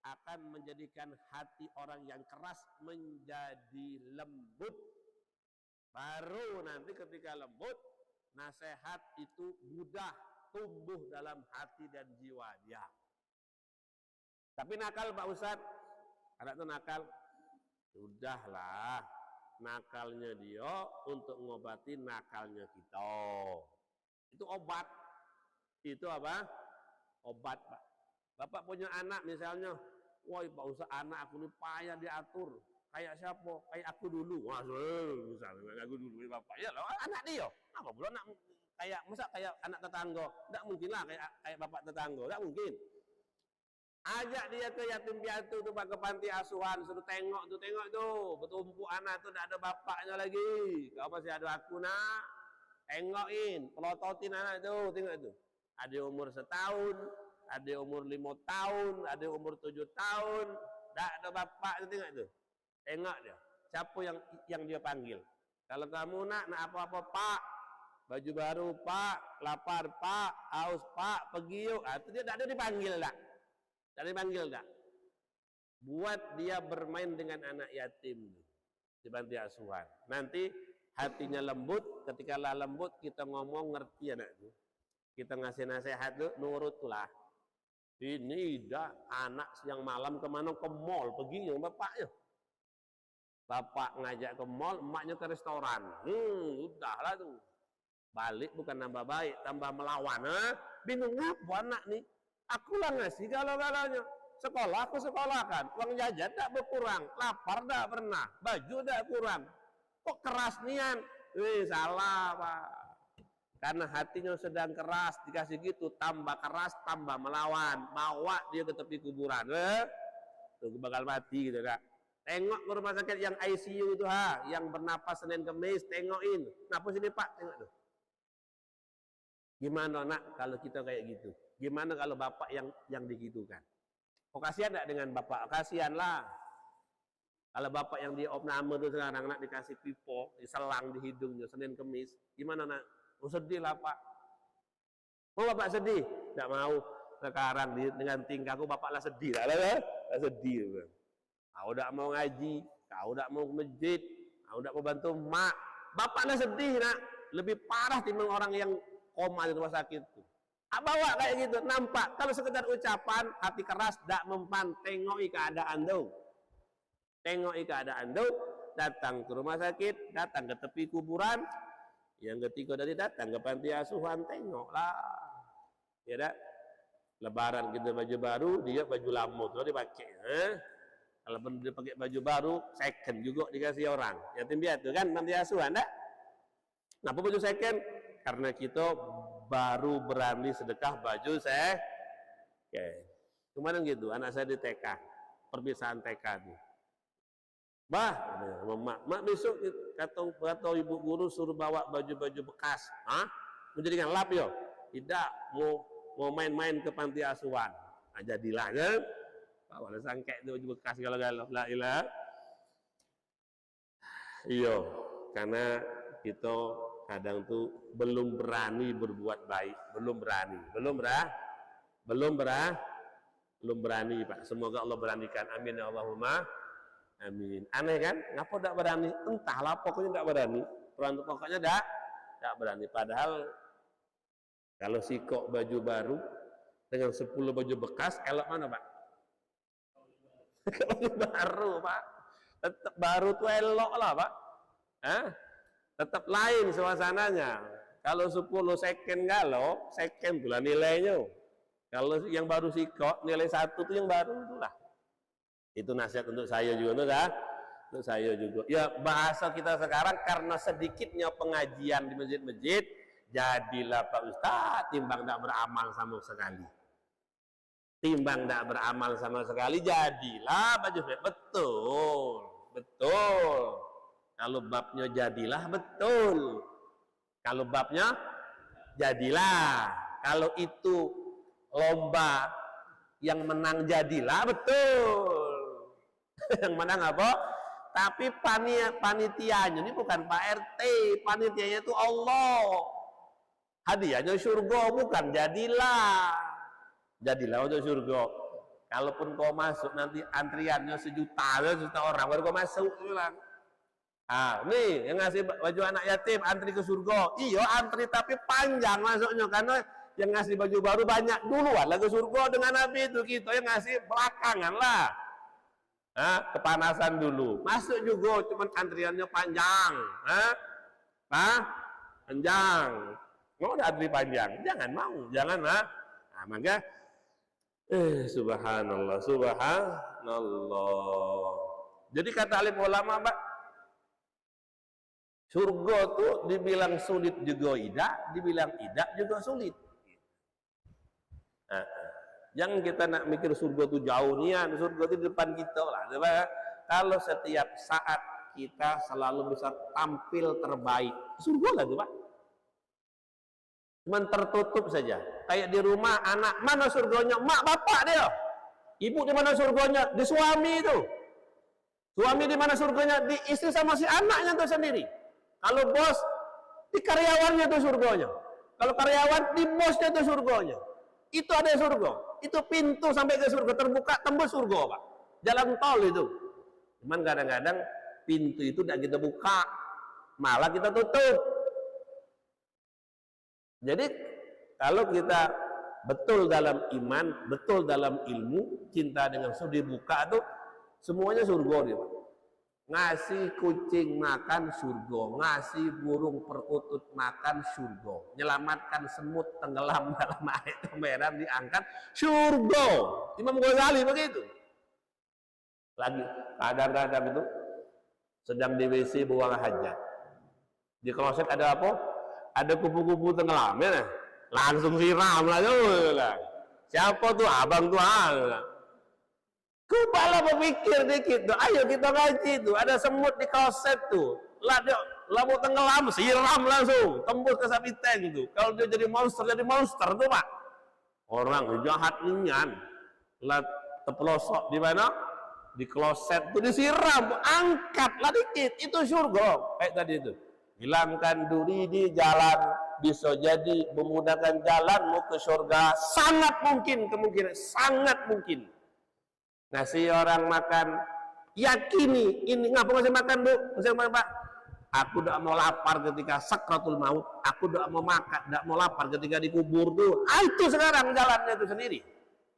akan menjadikan hati orang yang keras menjadi lembut. Baru nanti ketika lembut, nasihat itu mudah tumbuh dalam hati dan jiwa dia. Tapi nakal Pak Ustadz, anak itu nakal, sudahlah nakalnya dia untuk ngobati nakalnya kita. Itu obat. Itu apa? Obat, Pak. Bapak punya anak misalnya, woi Pak Ustadz, anak aku ini payah diatur. Kayak siapa? Kayak aku dulu. Wah, misalnya aku dulu bapak. Ya loh, anak dia. Apa pula anak kayak masa kayak anak tetangga? Enggak mungkin lah kayak bapak tetangga, enggak mungkin. Ajak dia ke yatim piatu tuh Pak, ke panti asuhan, suruh tengok tuh, bertumpuk anak tuh enggak ada bapaknya lagi. Kau masih ada aku nak. Tengokin, pelototin anak tuh, tengok tuh. Ada umur setahun, ada umur 5 tahun, ada umur 7 tahun, enggak ada bapaknya, tengok tuh. Tengok dia, siapa yang dia panggil. Kalau kamu nak apa-apa Pak, baju baru Pak, lapar Pak, haus Pak, pergi yuk. Itu dia tidak ada dipanggil tak? Tidak dipanggil tak? Buat dia bermain dengan anak yatim di panti asuhan. Nanti hatinya lembut, ketika lah lembut kita ngomong ngerti anak itu. Kita ngasih nasihat tuh nurut lah. Ini dah anak siang malam kemana, ke mall pergi yang bapaknya. Bapak ngajak ke mall, emaknya ke restoran. Udahlah tuh. Balik bukan nambah baik, tambah melawan. Bingung apa anak nih? Aku lah ngasih galau-galaunya. Sekolah aku sekolahkan. Uang jajan tak berkurang. Lapar tak pernah. Baju tak kurang. Kok keras nian? Salah Pak. Karena hatinya sedang keras. Dikasih gitu, tambah keras, tambah melawan. Bawa dia ke tepi kuburan. Tuh bakal mati gitu Kak. Tengok ke rumah sakit yang ICU itu yang bernapas Senin Kemis, tengokin. Kenapa sini Pak? Tengok tuh. Gimana nak kalau kita kayak gitu? Gimana kalau bapak yang digitukan? Oh kasihan enggak dengan bapak? Kasihan lah. Kalau bapak yang diopname tuh sekarang nak dikasih pipo, diselang di hidungnya Senin Kemis, gimana nak? Oh sedih lah Pak. Oh bapak sedih? Enggak mau. Sekarang dengan tingkahku bapak lah sedih lah. Sedih. Kau tidak mau ngaji, kau tidak mau ke masjid, kau tidak mau bantu mak. Bapaknya sedih nak, lebih parah timbang orang yang koma di rumah sakit. Bawa kayak gitu, nampak. Kalau sekedar ucapan, hati keras, tidak mempan. Tengoki keadaan tuh. Tengoki keadaan tuh. Datang ke rumah sakit, datang ke tepi kuburan. Yang ketiga dari datang ke panti asuhan, tengoklah. Ya dah. Lebaran kita baju baru, dia baju lama tuh dipakai. Kalau dia pakai baju baru, second juga dikasih orang. Yatim piatu kan, panti asuhan, tak? Kenapa baju second? Karena kita baru berani sedekah baju second. Kemarin gitu, anak saya di TK, perpisahan TK tuh. Bah, mak besok kata ibu guru suruh bawa baju-baju bekas. Hah? Mau jadikan lap yo? Tidak, mau main-main ke panti asuhan. Nah, jadilah kan? Bawa sangkek itu baju bekas galau-galau. La ilah. Iya, karena kita kadang tuh belum berani berbuat baik, belum berani, Pak. Semoga Allah beranikan. Amin ya Allahumma. Amin. Aneh kan? Ngapa tidak berani? Entahlah, pokoknya tidak berani. Pokoknya tidak berani. Padahal kalau sikok baju baru dengan 10 baju bekas, elok mana, Pak? Baju baru, Pak. Tetap baru tuh elok lah, Pak. Hah? Tetap lain suasananya. Kalau 10 second galau, second pula nilainya. Kalau yang baru sikok, nilai 1 tuh yang baru itulah. Itu nasihat untuk saya juga, untuk saya juga. Ya, bahasa kita sekarang karena sedikitnya pengajian di masjid-masjid, jadilah Pak Ustaz timbang tidak beramal sama sekali. Timbang tidak beramal sama sekali, jadilah baju betul. Kalau babnya jadilah betul. Kalau babnya jadilah. Kalau itu lomba yang menang jadilah betul. Yang menang apa? Tapi panitianya ini bukan Pak RT, panitianya itu Allah. Hadiahnya surga, bukan jadilah. Jadilah untuk surga. Kalaupun kau masuk nanti antriannya sejuta orang baru kau masuk bilang. Ah, nih yang ngasih baju anak yatim antri ke surga. Iya antri tapi panjang masuknya karena yang ngasih baju baru banyak duluan lah ke surga dengan Nabi itu, kita yang ngasih belakangan lah. Kepanasan dulu. Masuk juga cuman antriannya panjang. Panjang. Mau ada antri panjang? Jangan mau, jangan lah. Nah, maka subhanallah. Jadi kata alim ulama, Pak, surga tuh dibilang sulit juga tidak, dibilang tidak juga sulit. Jangan kita nak mikir surga itu jauh nian, surga itu di depan kita lah. Kalau setiap saat kita selalu bisa tampil terbaik, surga lah itu, Pak. Cuman tertutup saja. Kayak di rumah anak, mana surganya? Mak bapak dia. Ibu di mana surganya? Di suami itu. Suami di mana surganya? Di istri sama si anaknya itu sendiri. Kalau bos, di karyawannya itu surganya. Kalau karyawan, di bosnya itu surganya. Itu ada surga. Itu pintu sampai ke surga terbuka, tembus surga, Pak. Jalan tol itu. Cuman kadang-kadang pintu itu tidak kita buka, malah kita tutup. Jadi kalau kita betul dalam iman, betul dalam ilmu, cinta dengan surga dibuka tuh semuanya surga dia, Pak. Ngasih kucing makan surga, ngasih burung perkutut makan surga, nyelamatkan semut tenggelam dalam air merah diangkat surga. Imam Ghazali begitu. Lagi kadang-kadang itu sedang di WC buang hajat, di kloset ada apa? Ada kupu-kupu tenggelam ya, langsung siram lah. Siapa tuh? Abang tuh. Kepala berpikir dikit tuh, ayo kita ngaji tuh, ada semut di kloset tuh, lah mau tenggelam, siram langsung, tembus ke sapi tank tuh. Kalau dia jadi monster tuh, Pak. Orang jahat nian, lah terpelosok di mana? Di kloset tuh disiram, angkatlah dikit, itu surga. Kayak tadi itu, hilangkan duri di jalan, bisa jadi memudahkan jalanmu ke surga. Sangat mungkin, kemungkinan sangat mungkin. Ngasih orang makan, yakini ini ngapa ngasih makan, Bu? Ngasih makan, Pak. Aku tidak mau lapar ketika sakratul maut. Aku tidak mau makan, tidak mau lapar ketika dikubur tuh. Itu sekarang jalannya itu sendiri.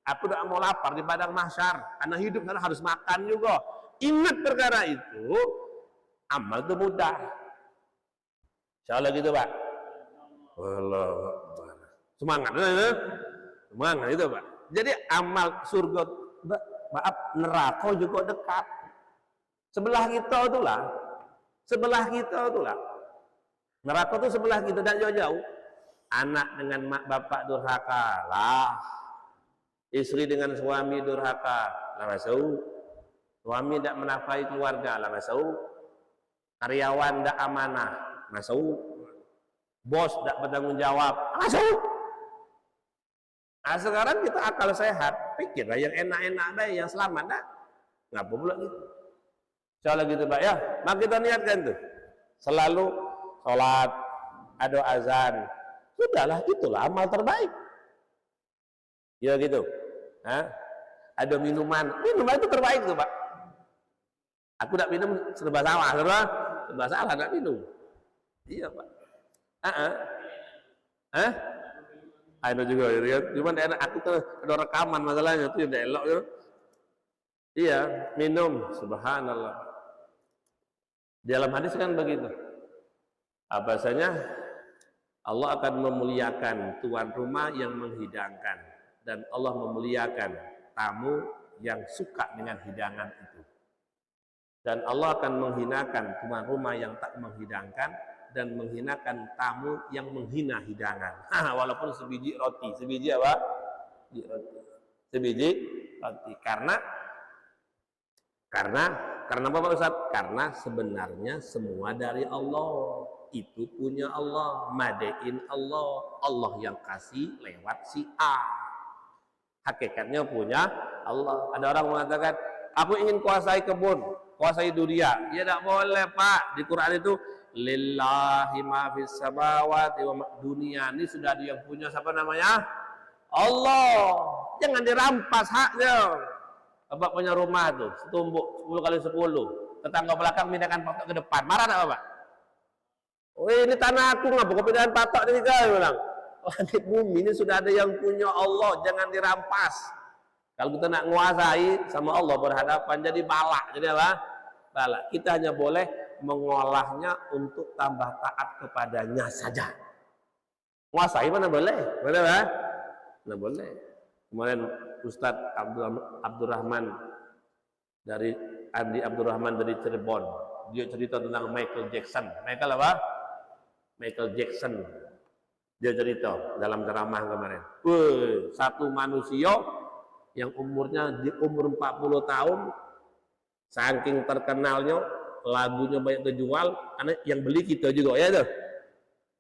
Aku tidak mau lapar di padang mahsyar. Karena hidup karena harus makan juga. Ingat perkara itu, amal itu mudah. Insyaallah gitu, Pak. Wallahu akbar. Semangat itu, Pak. Jadi amal surga, maaf, neraka juga dekat. Sebelah kita itulah. Neraka itu sebelah kita, tidak jauh-jauh. Anak dengan mak bapak durhaka lah. Istri dengan suami durhaka, la masuk. Suami tidak menafkahi keluarga, la masuk. Karyawan tidak amanah, masuk. Bos tidak bertanggung jawab, masuk. Nah, sekarang kita akal sehat, pikirlah yang enak-enak deh, yang selamat dah. Ngapa pula gitu? Soalnya gitu Pak ya, maka kita niatkan tuh. Selalu sholat, ada azan. Sudahlah, itulah amal terbaik. Ya gitu. Hah? Ada minuman itu terbaik tuh Pak. Aku tidak minum serba salah, serba salah tidak minum. Iya Pak. Ada juga ya. Cuman enak, aku tuh ada rekaman masalahnya tuh udah elok ya. Iya, minum, subhanallah. Di dalam hadis kan begitu. Bahasanya Allah akan memuliakan tuan rumah yang menghidangkan, dan Allah memuliakan tamu yang suka dengan hidangan itu. Dan Allah akan menghinakan tuan rumah yang tak menghidangkan dan menghinakan tamu yang menghina hidangan. Walaupun sebiji roti, sebiji apa? Sebiji roti. Karena apa Pak Ustaz? Karena sebenarnya semua dari Allah. Itu punya Allah, madein Allah, Allah yang kasih lewat si A. Hakikatnya punya Allah. Ada orang mengatakan, aku ingin kuasai kebun, kuasai dunia. Ya tidak boleh Pak. Di Quran itu lillahi ma fis samawati wa dunia ini sudah dia yang punya, siapa namanya? Allah. Jangan dirampas haknya. Bapak punya rumah tuh, setumbuk 10x10. Tetangga belakang pindahkan patok ke depan. Marah tak Bapak? Oh ini tanah aku, ngapa kau pindahan patok ini kan? Bilang, langit bumi ini sudah ada yang punya Allah, jangan dirampas. Kalau kita nak menguasai sama Allah berhadapan, jadi balak. Jadi apa? Balak. Kita hanya boleh mengolahnya untuk tambah taat kepadanya saja. Menguasai mana boleh? Boleh Pak? Mana boleh. Kemarin Ustadz Abdurrahman dari Andi Abdurrahman dari Cirebon, dia cerita tentang Michael Jackson. Michael apa? Michael Jackson. Dia cerita dalam ceramah kemarin. Satu manusia yang umurnya di umur 40 tahun, saking terkenalnya, lagunya banyak terjual, yang beli kita juga ya tuh.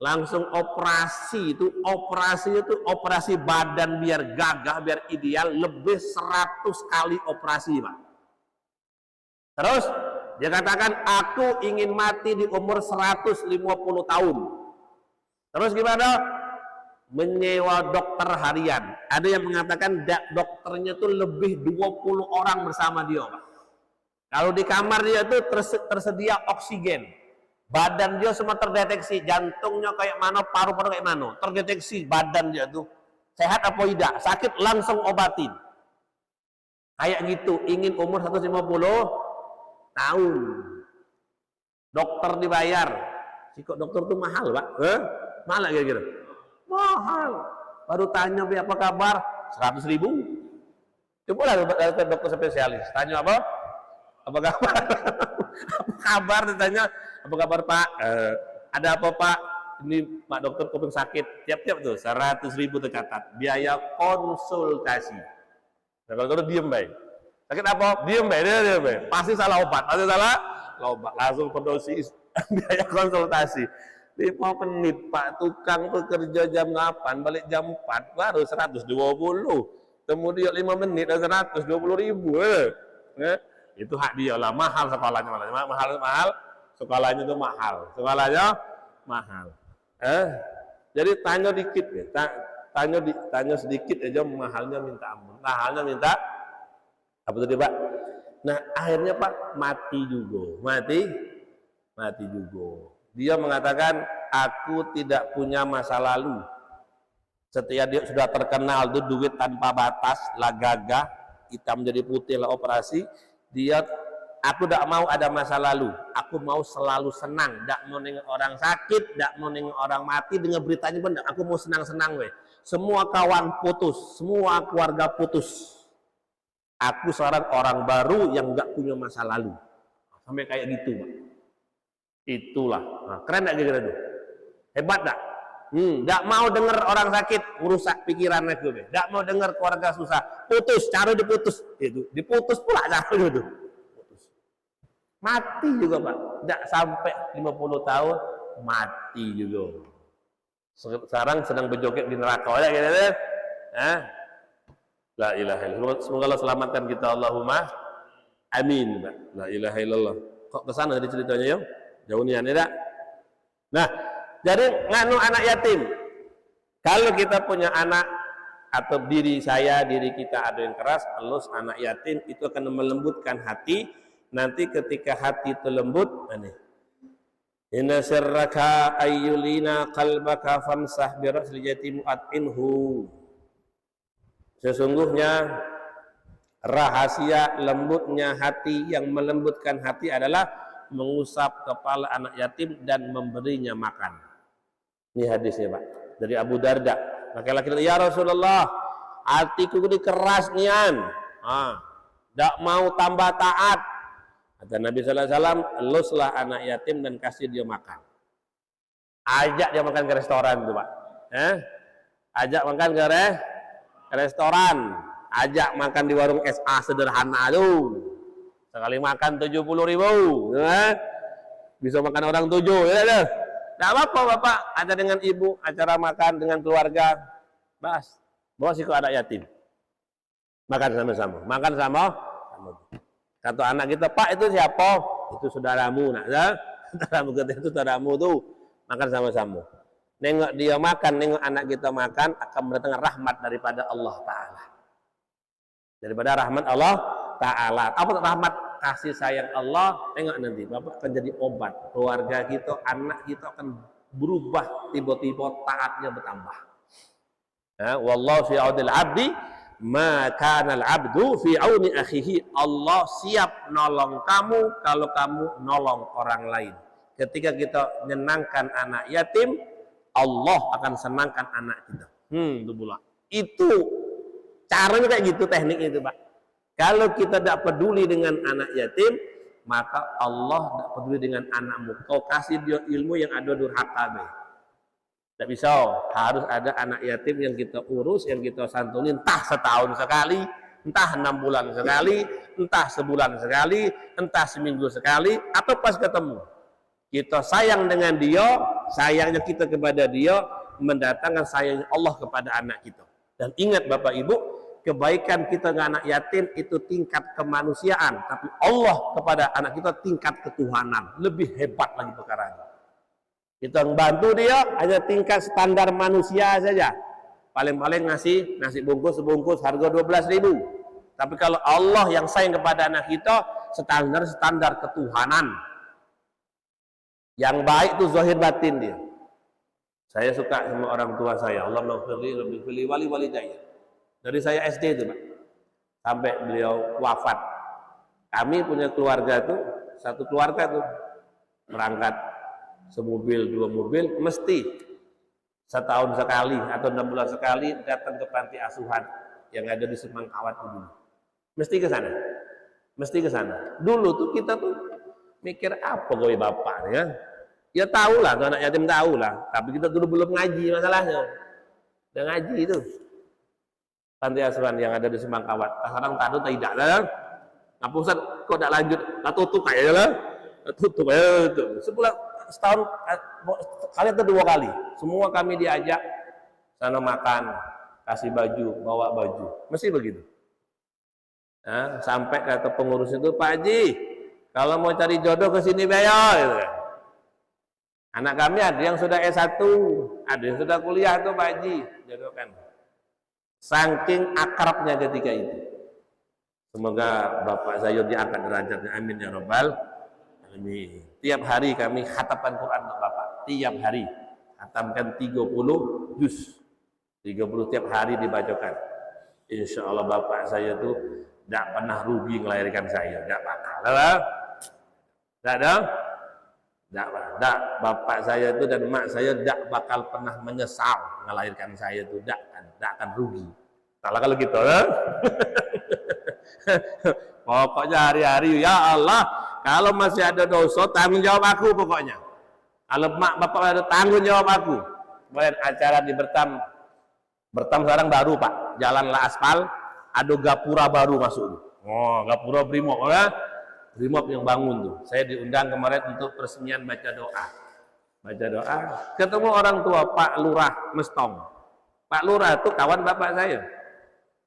Langsung operasi itu, operasi badan biar gagah, biar ideal, lebih 100 kali operasi Pak. Terus dia katakan, aku ingin mati di umur 150 tahun. Terus gimana? Menyewa dokter harian. Ada yang mengatakan dokternya itu lebih 20 orang bersama dia Pak. Kalau di kamar dia itu tersedia oksigen. Badan dia semua terdeteksi, jantungnya kayak mana, paru-paru kayak mana, terdeteksi badan dia tuh sehat apa tidak, sakit langsung obatin. Kayak gitu, ingin umur 150 tahun. Dokter dibayar. Kok dokter tuh mahal Pak? Mahal kira-kira? Mahal. Baru tanya apa kabar? 100.000. Coba lah dokter spesialis. Tanya apa? Apa kabar? Apa kabar? Ditanya, apa kabar Pak? Ada apa Pak? Ini Pak dokter kuping sakit. Tiap-tiap tuh 100.000 tercatat. Biaya konsultasi. Nah, kalau dokter diem baik. Sakit apa? Diem baik. Dia baik. Pasti salah obat. Pasti salah obat. Langsung pendosis. Biaya konsultasi. 5 menit Pak, tukang bekerja jam 8, balik jam 4, baru 120. Kemudian 5 menit dan 120.000. Itu hak dia lah, mahal sekolahnya, mahal sekolahnya itu mahal, jadi tanya dikit ya, tanya sedikit aja mahalnya minta ampun, mahalnya minta apa tadi Pak? Nah akhirnya Pak mati juga. Dia mengatakan, aku tidak punya masa lalu. Setelah dia sudah terkenal tuh duit tanpa batas, lah gagah, hitam jadi putih lah operasi. Aku tidak mau ada masa lalu. Aku mau selalu senang. Tidak mau nengok orang sakit, tidak mau nengok orang mati. Dengar beritanya pun aku mau senang-senang weh. Semua kawan putus, semua keluarga putus. Aku seorang orang baru yang nggak punya masa lalu. Sampai kayak gitu Pak. Itulah. Nah, keren gak kira-kira tuh? Hebat gak? Tidak mau dengar orang sakit, merusak pikiran aku. Tidak mau dengar keluarga susah, putus, cara diputus. Itu diputus pula cara itu. Putus. Mati juga Pak. Tidak sampai 50 tahun, mati juga. Sekarang sedang berjoget di neraka. Ya, gitu, ya. La ilaha illallah. Semoga Allah selamatkan kita, Allahumma amin. La ilaha illallah. Kok kesana dari ceritanya ya? Jauh nih tidak? Nah, jadi nganu anak yatim. Kalau kita punya anak atau diri kita ada yang keras, halus anak yatim itu akan melembutkan hati. Nanti ketika hati itu lembut, inna sirraka ayyulina qalbaka famsah bi ra'sil yatim at'inhu. Sesungguhnya rahasia lembutnya hati, yang melembutkan hati adalah mengusap kepala anak yatim dan memberinya makan. Ini hadisnya Pak, dari Abu Darda. Laki-laki, ya Rasulullah, hatiku ini keras nian, tidak mau tambah taat. Kata Nabi Sallallahu Alaihi Wasallam, eluslah anak yatim dan kasih dia makan. Ajak dia makan ke restoran tuh Pak. Ajak makan ke restoran, ajak makan di warung SA sederhana tuh. Sekali makan 70.000, bisa makan orang 7, ya. Tidak apa-apa Bapak, ada dengan ibu, acara makan dengan keluarga, bahas, bawa siku anak yatim, makan sama-sama, kata anak kita, Pak itu siapa? Itu saudaramu, nak, ya? Saudaramu kita itu saudaramu tuh, makan sama-sama. Nengok dia makan, nengok anak kita makan, akan mendatangkan rahmat daripada Allah Ta'ala. Daripada rahmat Allah Ta'ala. Apa rahmat? Kasih sayang Allah. Tengok nanti, Bapak akan jadi obat. Keluarga kita, anak kita akan berubah, tiba-tiba taatnya bertambah. Wallahu fi aunil abdi, ma kana al-abdu fi auni akhihi. Allah siap nolong kamu kalau kamu nolong orang lain. Ketika kita menyenangkan anak yatim, Allah akan senangkan anak kita. Itu pula. Itu caranya kayak gitu, tekniknya itu Pak. Kalau kita tidak peduli dengan anak yatim, maka Allah tidak peduli dengan anakmu. Kau kasih dia ilmu yang ada durhaka. Tidak bisa, harus ada anak yatim yang kita urus, yang kita santuni, entah setahun sekali, entah 6 bulan sekali, entah sebulan sekali, entah seminggu sekali, atau pas ketemu. Kita sayang dengan dia, sayangnya kita kepada dia, mendatangkan sayang Allah kepada anak kita. Dan ingat Bapak Ibu, kebaikan kita dengan anak yatim itu tingkat kemanusiaan, tapi Allah kepada anak kita tingkat ketuhanan, lebih hebat lagi perkaranya. Kita membantu dia hanya tingkat standar manusia saja, paling-paling ngasih nasi bungkus sebungkus harga 12.000. Tapi kalau Allah yang sayang kepada anak kita, standar ketuhanan. Yang baik itu zahir batin dia. Saya suka sama orang tua saya, Allah maghfirli wali daya. Dari saya SD itu Pak, sampai beliau wafat. Kami punya keluarga tuh, satu keluarga tuh berangkat semobil, 2 mobil, mesti setahun sekali atau 6 bulan sekali datang ke panti asuhan yang ada di Semangkawat dulu. Mesti ke sana. Mesti ke sana. Dulu tuh kita tuh mikir apa gue bapak ya? Ya tahu lah, anak yatim tahu lah. Tapi kita dulu belum ngaji masalahnya. Udah ngaji itu. Panti asuhan yang ada di Semangkawat. Sekarang tahu tidak lah. Nah Ustaz kok tidak lanjut? Nah tutup aja lah. Tutup aja. Sebulan setahun kali atau 2 kali. Semua kami diajak sana makan, kasih baju, bawa baju. Mesti begitu. Nah, sampai kata pengurus itu, Pak Haji, kalau mau cari jodoh ke sini bayar. Gitu. Anak kami ada yang sudah S1, ada yang sudah kuliah tuh Pak Haji, jodohkan. Saking akrabnya ketika itu. Semoga Bapak saya diangkat derajatnya, amin ya rabbal alamin. Tiap hari kami khatamkan Quran untuk Bapak, tiap hari khatamkan 30 juz, 30 tiap hari dibacakan. Insya Allah Bapak saya tuh tidak pernah rugi melahirkan saya, tidak bakal. Tidak ada? Tidak. Bapak saya itu dan emak saya tidak bakal pernah menyesal melahirkan saya itu, tidak akan rugi. Salah kalau gitu, pokoknya hari-hari ya Allah, kalau masih ada dosa tanggung jawab aku pokoknya. Kalau emak bapak ada tanggung jawab aku. kemarin acara di Bertam. Bertam sekarang baru Pak, jalan lah aspal, ada gapura baru masuk. Oh, gapura Brimob, ya? Brimob yang bangun tuh. Saya diundang kemarin untuk peresmian baca doa. Baca doa, ketemu orang tua Pak Lurah Mestong. Pak Lurah itu kawan bapak saya.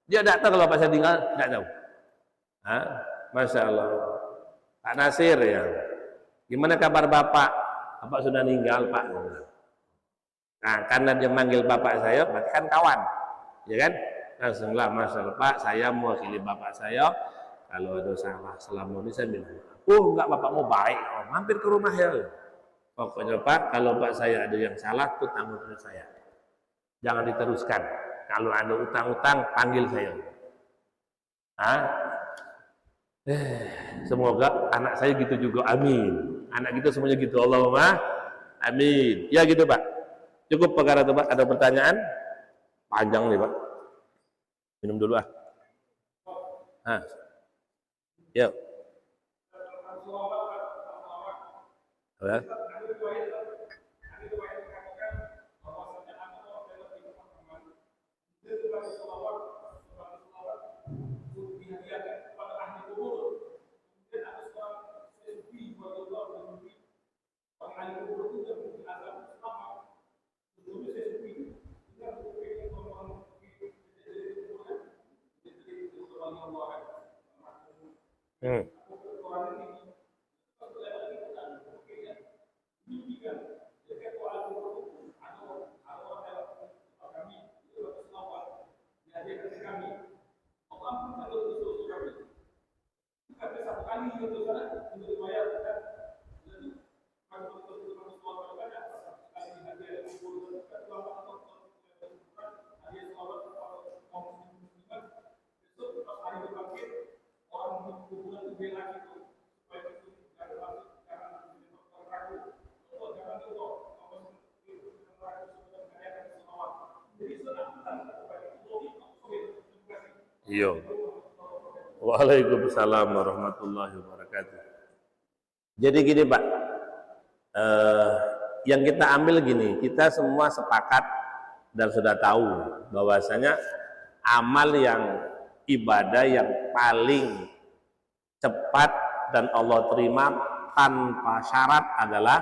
Dia datang kalau Pak saya tinggal, nggak tahu. Hah? Masya Allah. Pak Nasir ya. Gimana kabar bapak? Bapak sudah meninggal Pak. Nah, karena dia manggil bapak saya, berarti kan kawan, ya kan? Langsunglah, Masya Allah Pak, saya mewakili bapak saya. Kalau ada salah selama ini saya bilang, enggak bapakmu baik, mampir ke rumah ya. Pokoknya Pak, kalau Pak saya ada yang salah, itu tanggung jawab saya. Jangan diteruskan. Kalau ada utang-utang, panggil saya. Hah? Semoga anak saya gitu juga, amin. Anak kita semuanya gitu, Allahumma amin. Ya gitu Pak. Cukup perkara itu Pak. Ada pertanyaan? Panjang nih Pak. Minum dulu ah. Yuk. Ya. Iya. Waalaikumsalam warahmatullahi wabarakatuh. Jadi gini Pak, yang kita ambil gini, kita semua sepakat dan sudah tahu bahwasanya amal yang ibadah yang paling cepat dan Allah terima tanpa syarat adalah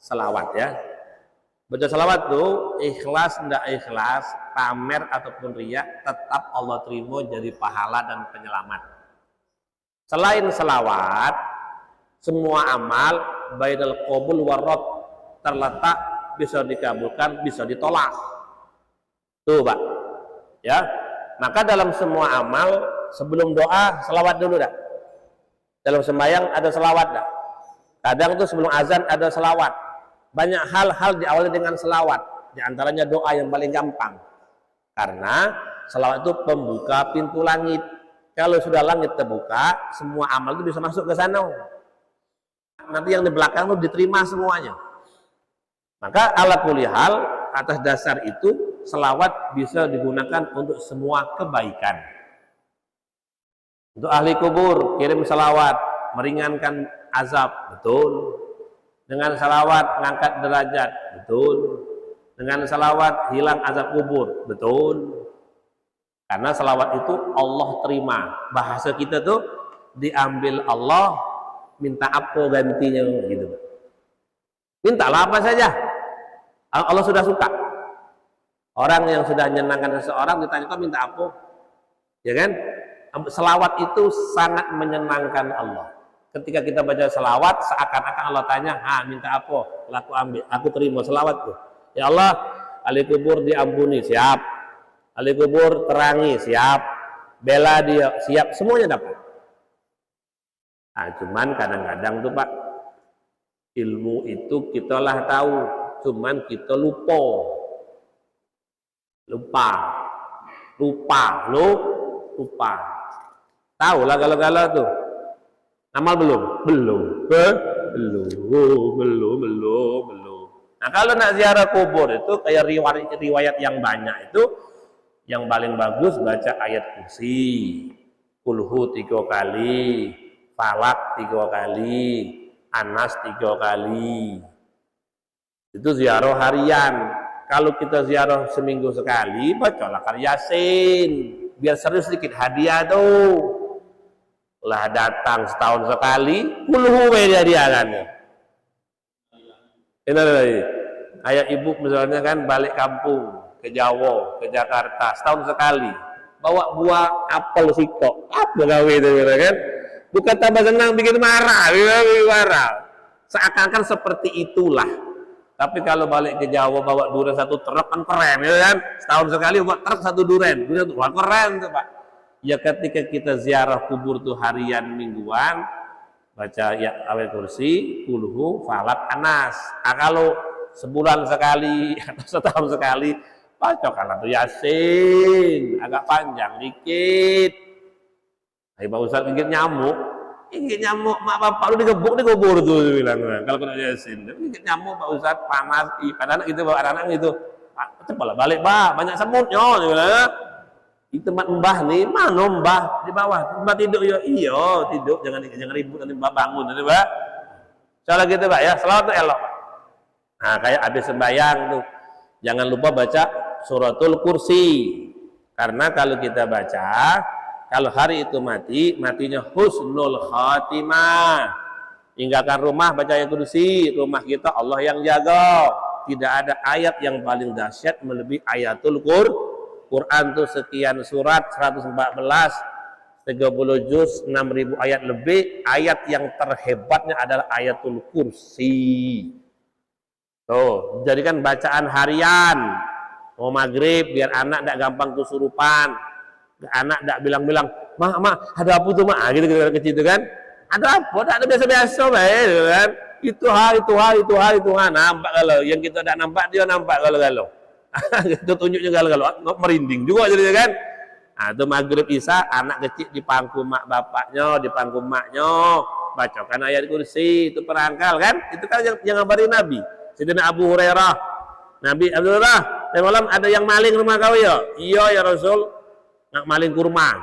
selawat ya. Baca selawat tuh ikhlas tidak ikhlas, pamer ataupun riya, tetap Allah terima jadi pahala dan penyelamat. Selain selawat, semua amal bainal qabul warad terletak bisa dikabulkan, bisa ditolak. Tuh Pak. Ya. Maka dalam semua amal sebelum doa selawat dulu dah. Dalam sembahyang ada selawat dah. Kadang tuh sebelum azan ada selawat. Banyak hal-hal diawali dengan selawat. Di antaranya doa yang paling gampang. Karena selawat itu pembuka pintu langit. Kalau sudah langit terbuka, semua amal itu bisa masuk ke sana. Nanti yang di belakang itu diterima semuanya. Maka ala kulli hal, atas dasar itu selawat bisa digunakan untuk semua kebaikan. Untuk ahli kubur kirim selawat, meringankan azab, betul. Dengan salawat mengangkat derajat, betul. Dengan salawat hilang azab kubur, betul. Karena salawat itu Allah terima. Bahasa kita tuh diambil Allah, minta apa gantinya gitu. Mintalah apa saja. Allah sudah suka. Orang yang sudah menyenangkan seseorang ditanya kau minta apa? Ya kan? Selawat itu sangat menyenangkan Allah. Ketika kita baca selawat, seakan-akan Allah tanya, minta apa? Laku ambil, aku terima selawat tuh. Ya Allah, ahli kubur diampuni, siap. Ahli kubur terangi, siap. Bela dia, siap. Semuanya dapat. Nah, cuman kadang-kadang tuh Pak, ilmu itu kita lah tahu, cuman kita lupa. Tahu lah kalau tuh. Amal belum. Nah kalau nak ziarah kubur itu kayak riwayat yang banyak itu, yang paling bagus baca ayat kursi, kulhu 3 kali, falak 3 kali, anas 3 kali. Itu ziarah harian. kalau kita ziarah seminggu sekali, bacalah Yasin. Biar seru sedikit hadiah tuh. Lah datang setahun sekali, puluh hadiah kan. Ini lagi. Kayak ibu misalnya kan balik kampung ke Jawa, ke Jakarta setahun sekali. Bawa buah apel sikok. Apa gawe itu kan? Bukan tambah senang bikin marah, bikin marah. Seakan-akan seperti itulah. Tapi kalau balik ke Jawa bawa durian satu truk kan keren, ya kan? Setahun sekali bawa truk satu durian wah keren tuh Pak. Ya ketika kita ziarah kubur tuh harian mingguan, baca ya awal kursi, kulhu, falak, anas. Kalau sebulan sekali atau setahun sekali, baca kan tuh Yasin, agak panjang dikit. Ayo Pak Ustadz gigit nyamuk. Gigit nyamuk, mak bapak lu digebuk di kubur tuh bilang. Kalau kena Yasin, gigit nyamuk Pak Ustadz panas, padahal gitu bawa anak-anak gitu. Cepatlah balik Pak, banyak semutnya dia bilang. Di tempat mbah nih, mana mbah di bawah, mbah tidur ya, iya tidur, jangan ribut nanti mbah bangun, nanti Pak. Salah gitu Pak ya, selalu elok Pak. Nah kayak habis sembahyang tuh, jangan lupa baca suratul kursi, karena kalau kita baca, kalau hari itu matinya husnul khatimah. Tinggalkan rumah baca ayat kursi, rumah kita Allah yang jaga. Tidak ada ayat yang paling dahsyat melebihi ayatul Quran tuh sekian surat 114, 30 juz, 6000 ayat lebih. Ayat yang terhebatnya adalah ayatul kursi. Tuh, jadikan bacaan harian. Mau maghrib biar anak tidak gampang kesurupan. Anak tidak bilang-bilang, "Ma, ada apa tuh, Ma?" Gitu kecil itu kan. Ada apa? Tidak ada biasa-biasa, gitu kan. Itu nampak kalau yang kita tidak nampak dia nampak kalau. Itu tunjuknya kalau merinding juga jadi kan. Nah, itu maghrib isya anak kecil di pangku mak bapaknya, di pangku maknya, bacakan ayat kursi, itu perangkal kan? Itu kan yang ngabarin Nabi. Sayyidina Abu Hurairah. Nabi Abdullah, malam ada yang maling rumah kau ya? Iya ya Rasul, nak maling kurma.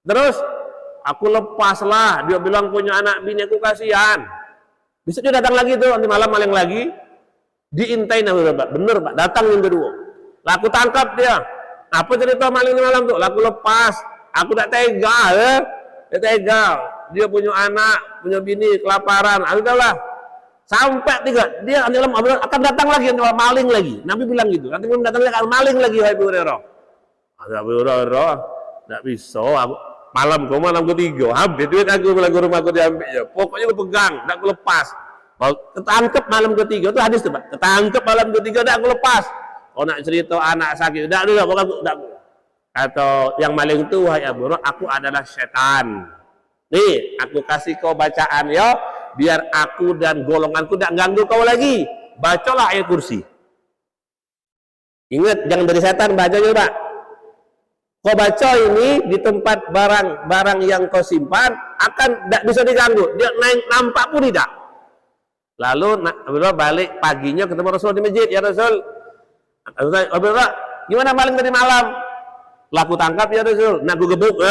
Terus aku lepaslah, dia bilang punya anak bini aku kasihan. Besok dia datang lagi tuh, nanti malam maling lagi. Diintain Pak, bener Pak, datang yang kedua. Lah aku tangkap dia. Apa cerita maling di malam tuh? Lah aku lepas. Aku tak tega, ya. Dia tega. Dia punya anak, punya bini, kelaparan. Aku tahu lah. Sampai 3, dia akan datang lagi, maling lagi. Nabi bilang gitu. Nanti belum datang lagi, akan maling lagi. Abu Hurairah. Abu Hurairah, tak bisa. Malam ketiga, habis duit aku bilang rumahku diambil. Ya. Pokoknya aku pegang, tak aku lepas. Ketangkep malam ketiga itu hadis tuh Pak. Ketangkep malam ketiga udah aku lepas. Oh nak cerita anak sakit, udah dulu pokoknya atau yang maling itu wahai Abu Hurairah, aku adalah setan. Nih, aku kasih kau bacaan ya, biar aku dan golonganku tidak ganggu kau lagi. Bacalah ayat kursi. Ingat jangan dari setan, baca juga Pak. Kau baca ini di tempat barang yang kau simpan akan tidak bisa diganggu. Dia nampak pun tidak. Lalu Abdullah balik paginya ketemu Rasul di masjid. Ya Rasul, Abdullah, gimana maling tadi malam? Laku tangkap ya Rasul, nak gebuk.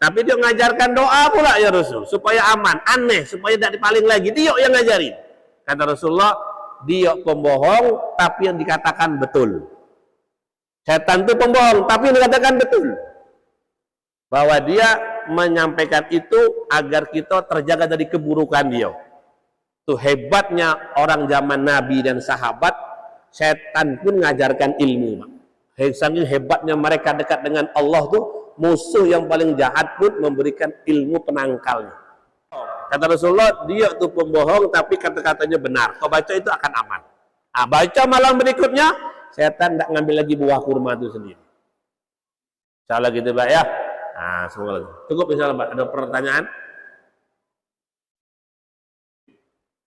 Tapi dia mengajarkan doa pula ya Rasul, supaya aman. Aneh, supaya tidak dipaling lagi. Dia yang ngajarin. Kata Rasulullah, dia pembohong, tapi yang dikatakan betul. Setan itu pembohong, tapi yang dikatakan betul. Bahwa dia menyampaikan itu agar kita terjaga dari keburukan dia. Itu hebatnya orang zaman Nabi dan sahabat, setan pun mengajarkan ilmu. Saking hebatnya mereka dekat dengan Allah tuh, musuh yang paling jahat pun memberikan ilmu penangkalnya. Kata Rasulullah, dia tuh pembohong tapi kata-katanya benar. Kau baca itu akan aman. Nah, baca malam berikutnya, setan tidak ngambil lagi buah kurma itu sendiri. Insyaallah gitu Pak ya. Nah, semoga cukup insyaallah Pak. Ada pertanyaan?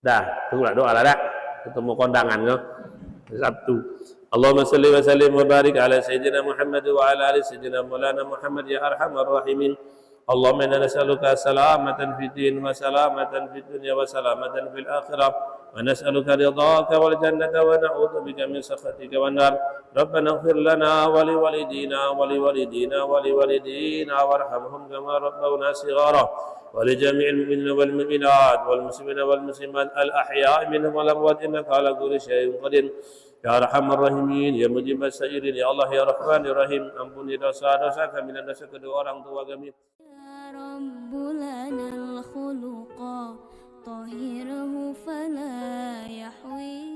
Dah, tunggulah doa lah dah. Ketemu kondangan ya. Sabtu. Allahumma salli wa sallim wa barik ala sayyidina Muhammad wa ala ali sayyidina Maulana Muhammad ya arhamar rahimin. Allahumma inna nas'aluka salamatan fid din wa salamatan fid dunya wa salamatan fil akhirah. ونسألك رضاك والجنة ونعوذ بك من سخطك والنار ربنا اغفر لنا ولوالدينا ولوالدينا وارحمهم كما ربونا صغارا ولجميع المؤمنين والمؤمنات والمسلمين والمسلمات الأحياء منهم والأموات إنك على كل شيء قدير يا أرحم الراحمين ya mujib as-sa'irin ya Allah ya Rahmanir Rahim ampuni dosa-dosa kami dan dosa kedua orang tua kami ya Rabbul khuluqa tahhirhu fala yahwi